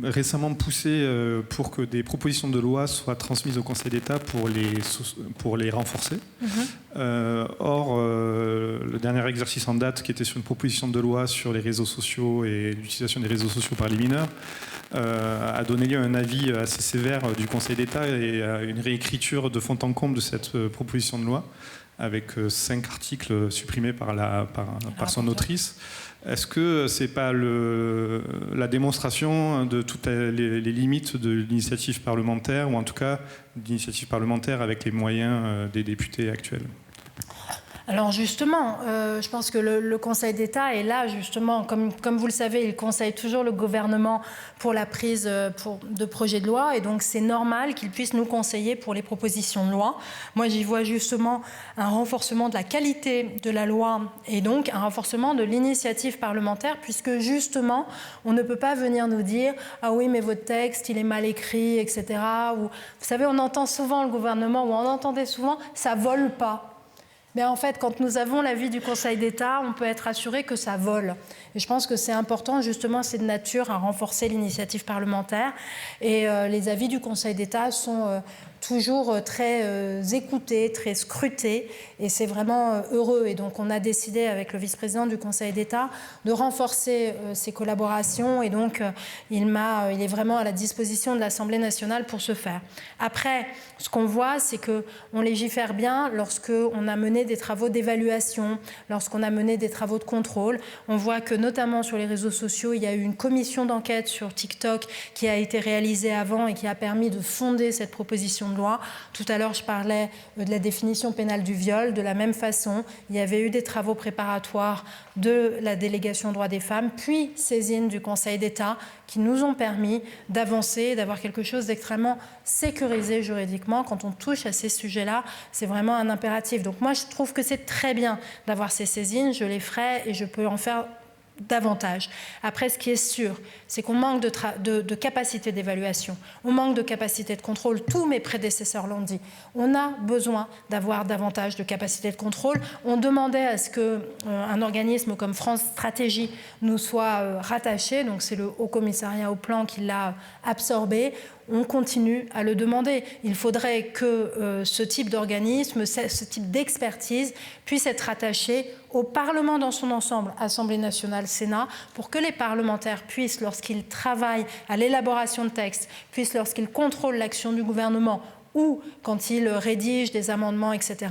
récemment poussé pour que des propositions de loi soient transmises au Conseil d'État pour les renforcer. Or, le dernier exercice en date, qui était sur une proposition de loi sur les réseaux sociaux et l'utilisation des réseaux sociaux par les mineurs, a donné lieu à un avis assez sévère du Conseil d'État et à une réécriture de fond en comble de cette proposition de loi, avec 5 articles supprimés par son autrice. Est-ce que ce n'est pas la démonstration de toutes les limites de l'initiative parlementaire, ou en tout cas d'initiative parlementaire avec les moyens des députés actuels ? Alors justement, je pense que le Conseil d'État est là justement, comme vous le savez, il conseille toujours le gouvernement pour la prise de projets de loi et donc c'est normal qu'il puisse nous conseiller pour les propositions de loi. Moi j'y vois justement un renforcement de la qualité de la loi et donc un renforcement de l'initiative parlementaire puisque justement on ne peut pas venir nous dire « Ah oui mais votre texte il est mal écrit, etc. » Ou, vous savez, on entend souvent le gouvernement, ou on entendait souvent « ça vole pas ». Mais en fait, quand nous avons l'avis du Conseil d'État, on peut être assuré que ça vole. Et je pense que c'est important, justement, c'est de nature à renforcer l'initiative parlementaire. Et les avis du Conseil d'État sont toujours très écoutés, très scrutés. Et c'est vraiment heureux. Et donc, on a décidé, avec le vice-président du Conseil d'État, de renforcer ces collaborations. Et donc, il est vraiment à la disposition de l'Assemblée nationale pour ce faire. Après, ce qu'on voit, c'est qu'on légifère bien lorsqu'on a mené des travaux d'évaluation, lorsqu'on a mené des travaux de contrôle. On voit que, notamment sur les réseaux sociaux, il y a eu une commission d'enquête sur TikTok qui a été réalisée avant et qui a permis de fonder cette proposition de loi. Tout à l'heure, je parlais de la définition pénale du viol. De la même façon, il y avait eu des travaux préparatoires de la délégation droits des femmes, puis saisine du Conseil d'État, qui nous ont permis d'avancer, d'avoir quelque chose d'extrêmement sécurisé juridiquement. Quand on touche à ces sujets-là, c'est vraiment un impératif. Donc moi, je trouve que c'est très bien d'avoir ces saisines, je les ferai et je peux en faire davantage. Après, ce qui est sûr, c'est qu'on manque de capacité d'évaluation, on manque de capacité de contrôle. Tous mes prédécesseurs l'ont dit. On a besoin d'avoir davantage de capacité de contrôle. On demandait à ce qu'un organisme comme France Stratégie nous soit rattaché, donc c'est le Haut Commissariat au Plan qui l'a absorbé. on continue à le demander. Il faudrait que ce type d'organisme, ce type d'expertise puisse être attaché au Parlement dans son ensemble, Assemblée nationale, Sénat, pour que les parlementaires puissent, lorsqu'ils travaillent à l'élaboration de textes, puissent, lorsqu'ils contrôlent l'action du gouvernement, ou quand ils rédigent des amendements, etc.,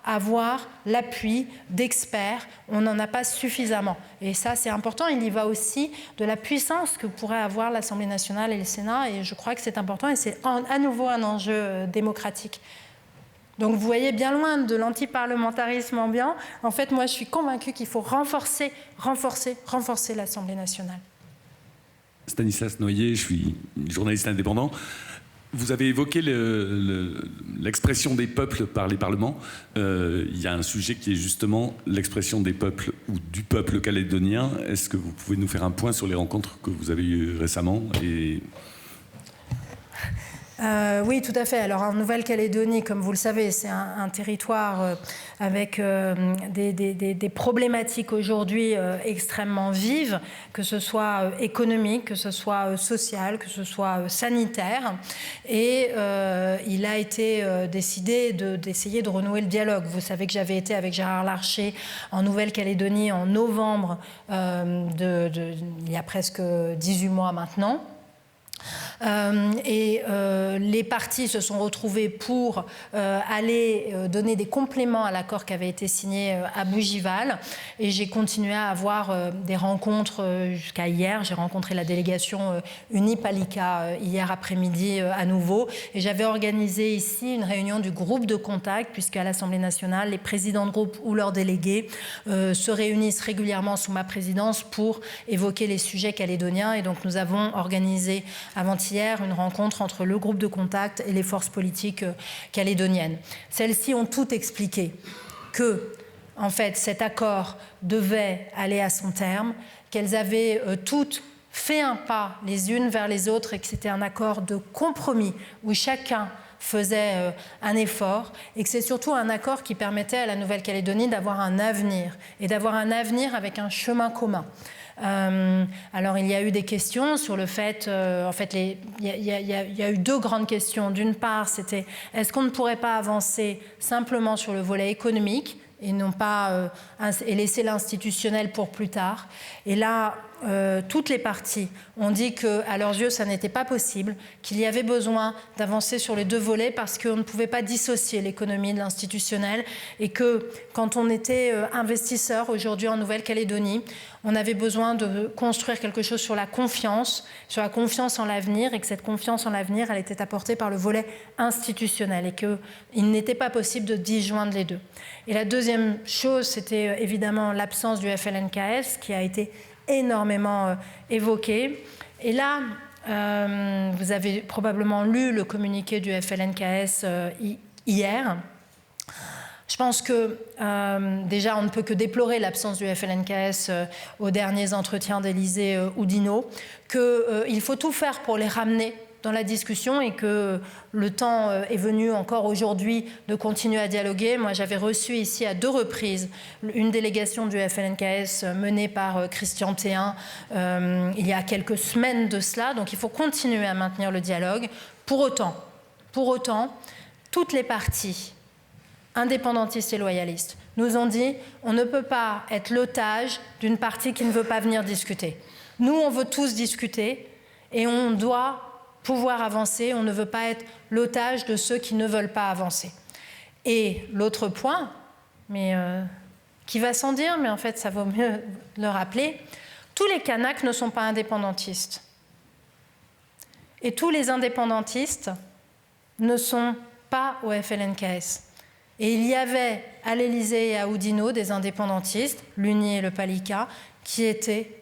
avoir l'appui d'experts. On n'en a pas suffisamment. Et ça, c'est important. Il y va aussi de la puissance que pourraient avoir l'Assemblée nationale et le Sénat. Et je crois que c'est important et c'est à nouveau un enjeu démocratique. Donc vous voyez, bien loin de l'antiparlementarisme ambiant, en fait, moi, je suis convaincue qu'il faut renforcer l'Assemblée nationale. Stanislas Noyer, je suis journaliste indépendant. Vous avez évoqué l'expression des peuples par les parlements. Il y a un sujet qui est justement l'expression des peuples ou du peuple calédonien. Est-ce que vous pouvez nous faire un point sur les rencontres que vous avez eues récemment Oui, tout à fait. Alors en Nouvelle-Calédonie, comme vous le savez, c'est un territoire avec des problématiques aujourd'hui extrêmement vives, que ce soit économique, que ce soit social, que ce soit sanitaire. Et il a été décidé d'essayer de renouer le dialogue. Vous savez que j'avais été avec Gérard Larcher en Nouvelle-Calédonie en novembre, il y a presque 18 mois maintenant. Les partis se sont retrouvés pour aller donner des compléments à l'accord qui avait été signé à Bougival. Et j'ai continué à avoir des rencontres jusqu'à hier. J'ai rencontré la délégation Unipalika hier après-midi à nouveau. Et j'avais organisé ici une réunion du groupe de contact, puisque à l'Assemblée nationale, les présidents de groupe ou leurs délégués se réunissent régulièrement sous ma présidence pour évoquer les sujets calédoniens. Et donc nous avons organisé avant-hier une rencontre entre le groupe de contact et les forces politiques calédoniennes. Celles-ci ont toutes expliqué que, en fait, cet accord devait aller à son terme, qu'elles avaient toutes fait un pas les unes vers les autres et que c'était un accord de compromis où chacun faisait un effort et que c'est surtout un accord qui permettait à la Nouvelle-Calédonie d'avoir un avenir et d'avoir un avenir avec un chemin commun. Alors il y a eu des questions sur le fait, il y a eu deux grandes questions. D'une part, c'était est-ce qu'on ne pourrait pas avancer simplement sur le volet économique et non pas et laisser l'institutionnel pour plus tard. Et là, toutes les parties ont dit qu'à leurs yeux, ça n'était pas possible, qu'il y avait besoin d'avancer sur les deux volets parce qu'on ne pouvait pas dissocier l'économie de l'institutionnel et que quand on était investisseur aujourd'hui en Nouvelle-Calédonie, on avait besoin de construire quelque chose sur la confiance en l'avenir et que cette confiance en l'avenir, elle était apportée par le volet institutionnel et qu'il n'était pas possible de disjoindre les deux. Et la deuxième chose, c'était évidemment l'absence du FLNKS qui a été énormément évoqué. Et là, vous avez probablement lu le communiqué du FLNKS hier. Je pense que déjà, on ne peut que déplorer l'absence du FLNKS aux derniers entretiens d'Élysée Oudinot, qu'il faut tout faire pour les ramener dans la discussion et que le temps est venu encore aujourd'hui de continuer à dialoguer. Moi, j'avais reçu ici à 2 reprises une délégation du FLNKS menée par Christian Théin il y a quelques semaines de cela. Donc, il faut continuer à maintenir le dialogue. Pour autant, toutes les parties indépendantistes et loyalistes nous ont dit on ne peut pas être l'otage d'une partie qui ne veut pas venir discuter. Nous, on veut tous discuter et on doit pouvoir avancer, on ne veut pas être l'otage de ceux qui ne veulent pas avancer. Et l'autre point, mais qui va sans dire, mais en fait ça vaut mieux le rappeler, tous les Kanaks ne sont pas indépendantistes. Et tous les indépendantistes ne sont pas au FLNKS. Et il y avait à l'Élysée et à Oudinot des indépendantistes, l'UNI et le Palika, qui étaient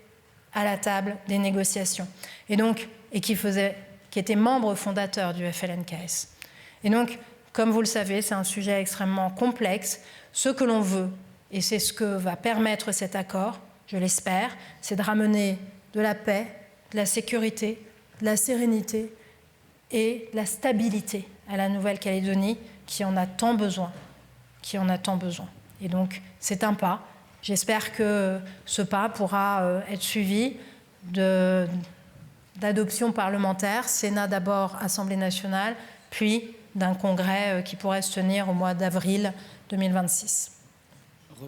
à la table des négociations. Et qui étaient membres fondateurs du FLNKS. Et donc, comme vous le savez, c'est un sujet extrêmement complexe. Ce que l'on veut, et c'est ce que va permettre cet accord, je l'espère, c'est de ramener de la paix, de la sécurité, de la sérénité et de la stabilité à la Nouvelle-Calédonie qui en a tant besoin. Et donc, c'est un pas. J'espère que ce pas pourra être suivi d'adoption parlementaire, Sénat d'abord, Assemblée nationale, puis d'un congrès qui pourrait se tenir au mois d'avril 2026.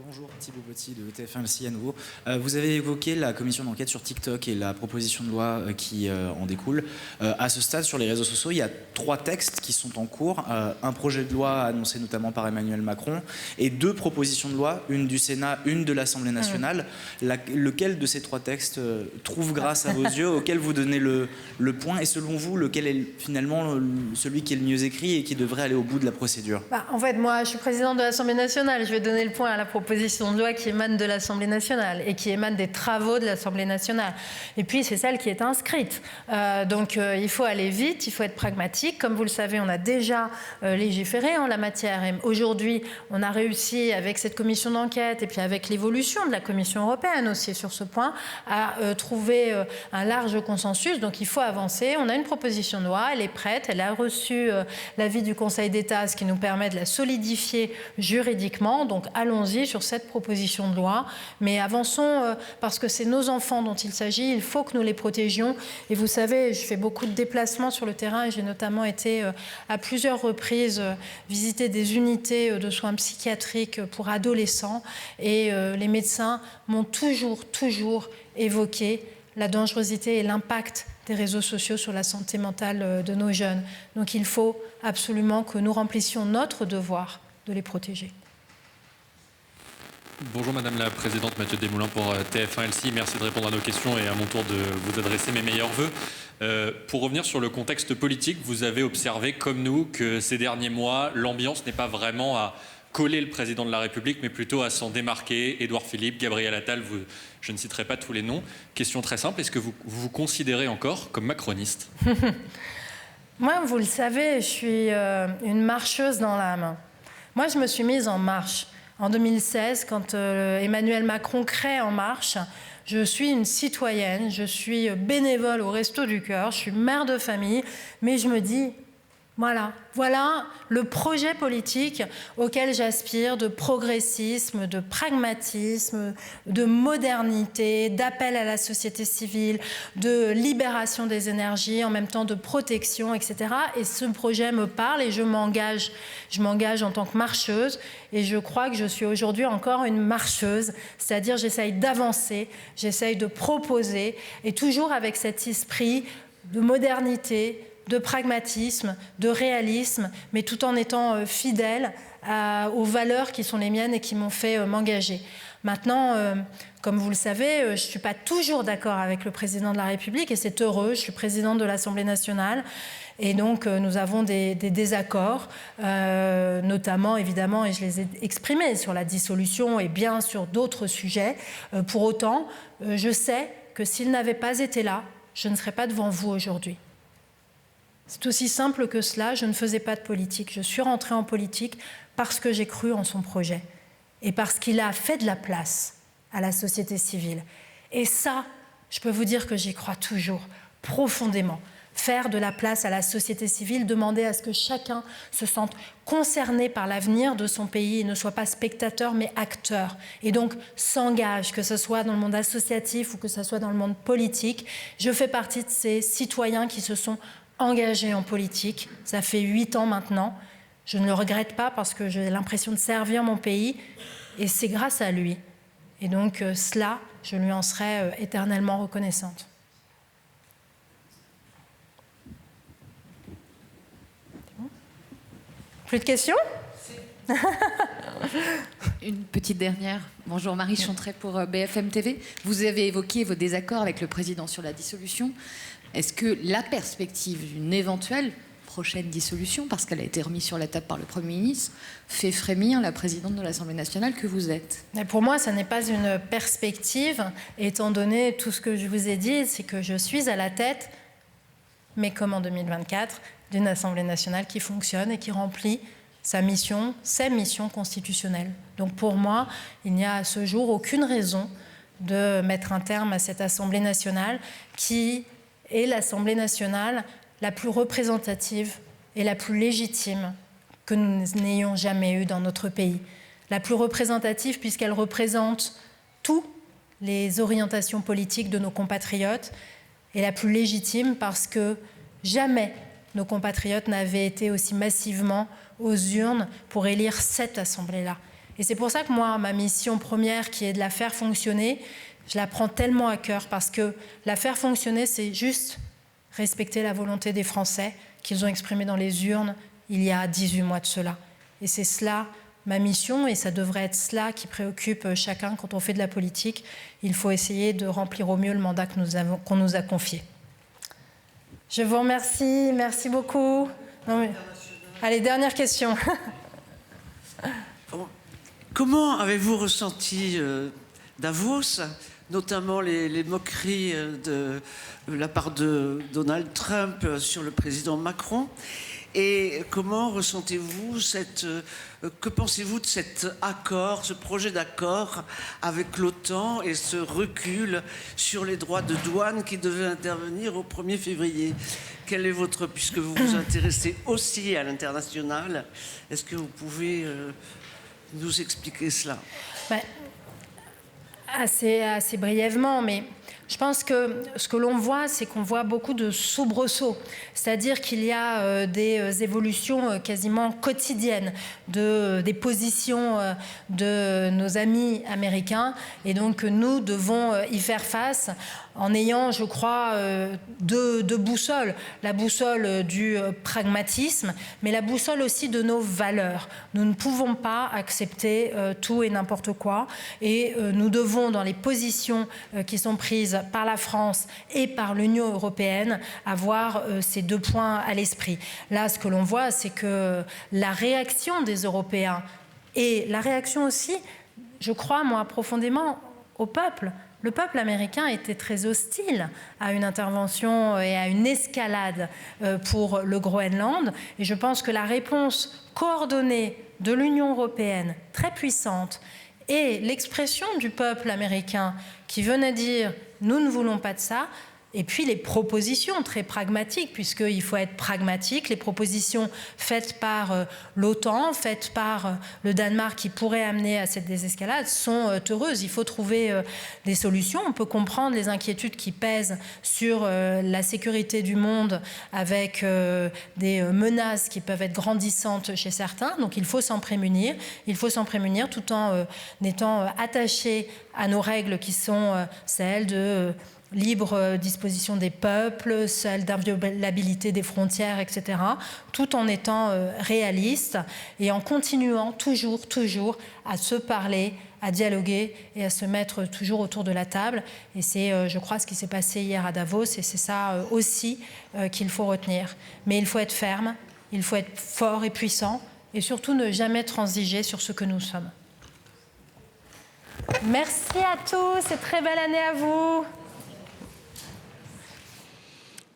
Bonjour, Thibaut Petit de TF1 à nouveau. Vous avez évoqué la commission d'enquête sur TikTok et la proposition de loi qui en découle. À ce stade, sur les réseaux sociaux, il y a 3 textes qui sont en cours. Un projet de loi annoncé notamment par Emmanuel Macron et 2 propositions de loi, une du Sénat, une de l'Assemblée nationale. Lequel de ces 3 textes trouve grâce à vos yeux, auquel vous donnez le point, et selon vous, lequel est finalement celui qui est le mieux écrit et qui devrait aller au bout de la procédure? En fait, moi, je suis présidente de l'Assemblée nationale. Je vais donner le point à la proposition de loi qui émane de l'Assemblée nationale et qui émane des travaux de l'Assemblée nationale. Et puis, c'est celle qui est inscrite. Donc, il faut aller vite, il faut être pragmatique. Comme vous le savez, on a déjà légiféré en la matière. Et aujourd'hui, on a réussi, avec cette commission d'enquête et puis avec l'évolution de la Commission européenne aussi sur ce point, à trouver un large consensus. Donc, il faut avancer. On a une proposition de loi, elle est prête. Elle a reçu l'avis du Conseil d'État, ce qui nous permet de la solidifier juridiquement. Donc, allons-y sur cette proposition de loi, mais avançons parce que c'est nos enfants dont il s'agit, il faut que nous les protégions. Et vous savez, je fais beaucoup de déplacements sur le terrain et j'ai notamment été à plusieurs reprises visiter des unités de soins psychiatriques pour adolescents et les médecins m'ont toujours évoqué la dangerosité et l'impact des réseaux sociaux sur la santé mentale de nos jeunes. Donc il faut absolument que nous remplissions notre devoir de les protéger. Bonjour Madame la Présidente, Mathieu Desmoulins pour TF1 LCI. Merci de répondre à nos questions et à mon tour de vous adresser mes meilleurs vœux. Pour revenir sur le contexte politique, vous avez observé comme nous que ces derniers mois, l'ambiance n'est pas vraiment à coller le président de la République, mais plutôt à s'en démarquer. Édouard Philippe, Gabriel Attal, je ne citerai pas tous les noms. Question très simple, est-ce que vous vous considérez encore comme macroniste? Moi, vous le savez, je suis une marcheuse dans l'âme. Moi, je me suis mise en marche. En 2016, quand Emmanuel Macron crée En Marche, je suis une citoyenne, je suis bénévole au Resto du Cœur, je suis mère de famille, mais je me dis, voilà le projet politique auquel j'aspire, de progressisme, de pragmatisme, de modernité, d'appel à la société civile, de libération des énergies, en même temps de protection, etc. Et ce projet me parle et je m'engage en tant que marcheuse et je crois que je suis aujourd'hui encore une marcheuse, c'est-à-dire j'essaye d'avancer, j'essaye de proposer et toujours avec cet esprit de modernité, de pragmatisme, de réalisme, mais tout en étant fidèle aux valeurs qui sont les miennes et qui m'ont fait m'engager. Maintenant, comme vous le savez, je ne suis pas toujours d'accord avec le président de la République et c'est heureux, je suis présidente de l'Assemblée nationale et donc nous avons des désaccords, notamment évidemment, et je les ai exprimés sur la dissolution et bien sur d'autres sujets. Pour autant, je sais que s'il n'avait pas été là, je ne serais pas devant vous aujourd'hui. C'est aussi simple que cela, je ne faisais pas de politique. Je suis rentrée en politique parce que j'ai cru en son projet et parce qu'il a fait de la place à la société civile. Et ça, je peux vous dire que j'y crois toujours, profondément. Faire de la place à la société civile, demander à ce que chacun se sente concerné par l'avenir de son pays et ne soit pas spectateur mais acteur. Et donc s'engage, que ce soit dans le monde associatif ou que ce soit dans le monde politique. Je fais partie de ces citoyens qui se sont engagée en politique, ça fait 8 ans maintenant. Je ne le regrette pas parce que j'ai l'impression de servir mon pays et c'est grâce à lui. Et donc cela, je lui en serai éternellement reconnaissante. Plus de questions? Une petite dernière. Bonjour, Marie Chantret pour BFM TV. Vous avez évoqué vos désaccords avec le président sur la dissolution. Est-ce que la perspective d'une éventuelle prochaine dissolution, parce qu'elle a été remise sur la table par le Premier ministre, fait frémir la présidente de l'Assemblée nationale que vous êtes? Mais pour moi, ça n'est pas une perspective, étant donné tout ce que je vous ai dit, c'est que je suis à la tête, mais comme en 2024, d'une Assemblée nationale qui fonctionne et qui remplit sa mission, ses missions constitutionnelles. Donc pour moi, il n'y a à ce jour aucune raison de mettre un terme à cette Assemblée nationale qui est l'Assemblée nationale la plus représentative et la plus légitime que nous n'ayons jamais eue dans notre pays. La plus représentative puisqu'elle représente toutes les orientations politiques de nos compatriotes et la plus légitime parce que jamais nos compatriotes n'avaient été aussi massivement aux urnes pour élire cette Assemblée-là. Et c'est pour ça que moi, ma mission première, qui est de la faire fonctionner, je la prends tellement à cœur parce que la faire fonctionner, c'est juste respecter la volonté des Français qu'ils ont exprimée dans les urnes il y a 18 mois de cela. Et c'est cela ma mission, et ça devrait être cela qui préoccupe chacun quand on fait de la politique. Il faut essayer de remplir au mieux le mandat qu'on nous a confié. Je vous remercie, merci beaucoup. Non, mais... Allez, dernière question. Comment avez-vous ressenti Davos, notamment les moqueries de la part de Donald Trump sur le président Macron? Et comment ressentez-vous que pensez-vous de cet accord, ce projet d'accord avec l'OTAN et ce recul sur les droits de douane qui devait intervenir au 1er février? Quel est votre, puisque vous vous intéressez aussi à l'international, est-ce que vous pouvez nous expliquer cela? Assez brièvement, mais je pense que ce que l'on voit, c'est qu'on voit beaucoup de soubresauts. C'est-à-dire qu'il y a des évolutions quasiment quotidiennes des positions de nos amis américains. Et donc, nous devons y faire face en ayant, je crois, deux boussoles. La boussole du pragmatisme, mais la boussole aussi de nos valeurs. Nous ne pouvons pas accepter tout et n'importe quoi. Et nous devons, dans les positions qui sont prises par la France et par l'Union européenne, avoir ces deux points à l'esprit. Là, ce que l'on voit, c'est que la réaction des Européens et la réaction aussi, je crois, moi, profondément, au peuple. Le peuple américain était très hostile à une intervention et à une escalade pour le Groenland. Et je pense que la réponse coordonnée de l'Union européenne, très puissante, et l'expression du peuple américain qui venait dire « nous ne voulons pas de ça », et puis les propositions très pragmatiques, puisqu'il faut être pragmatique, les propositions faites par l'OTAN, faites par le Danemark qui pourraient amener à cette désescalade sont heureuses. Il faut trouver des solutions. On peut comprendre les inquiétudes qui pèsent sur la sécurité du monde avec des menaces qui peuvent être grandissantes chez certains. Donc il faut s'en prémunir. Il faut s'en prémunir tout en étant attaché à nos règles qui sont celles de libre disposition des peuples, celle d'inviolabilité des frontières, etc., tout en étant réaliste et en continuant toujours à se parler, à dialoguer et à se mettre toujours autour de la table. Et c'est, je crois, ce qui s'est passé hier à Davos, et c'est ça aussi qu'il faut retenir. Mais il faut être ferme, il faut être fort et puissant, et surtout ne jamais transiger sur ce que nous sommes. Merci à tous et très belle année à vous.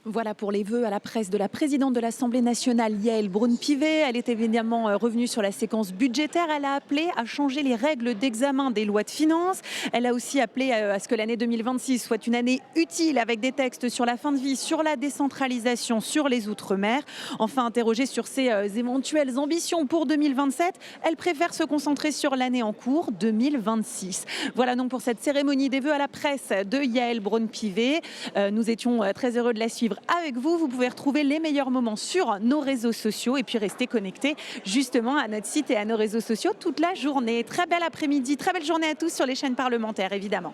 Voilà pour les vœux à la presse de la présidente de l'Assemblée nationale, Yaël Braun-Pivet. Elle est évidemment revenue sur la séquence budgétaire. Elle a appelé à changer les règles d'examen des lois de finances. Elle a aussi appelé à ce que l'année 2026 soit une année utile avec des textes sur la fin de vie, sur la décentralisation, sur les Outre-mer. Enfin, interrogée sur ses éventuelles ambitions pour 2027, elle préfère se concentrer sur l'année en cours, 2026. Voilà donc pour cette cérémonie des vœux à la presse de Yaël Braun-Pivet. Nous étions très heureux de la suivre avec vous. Vous pouvez retrouver les meilleurs moments sur nos réseaux sociaux et puis rester connectés justement à notre site et à nos réseaux sociaux toute la journée. Très bel après-midi, très belle journée à tous sur les chaînes parlementaires évidemment.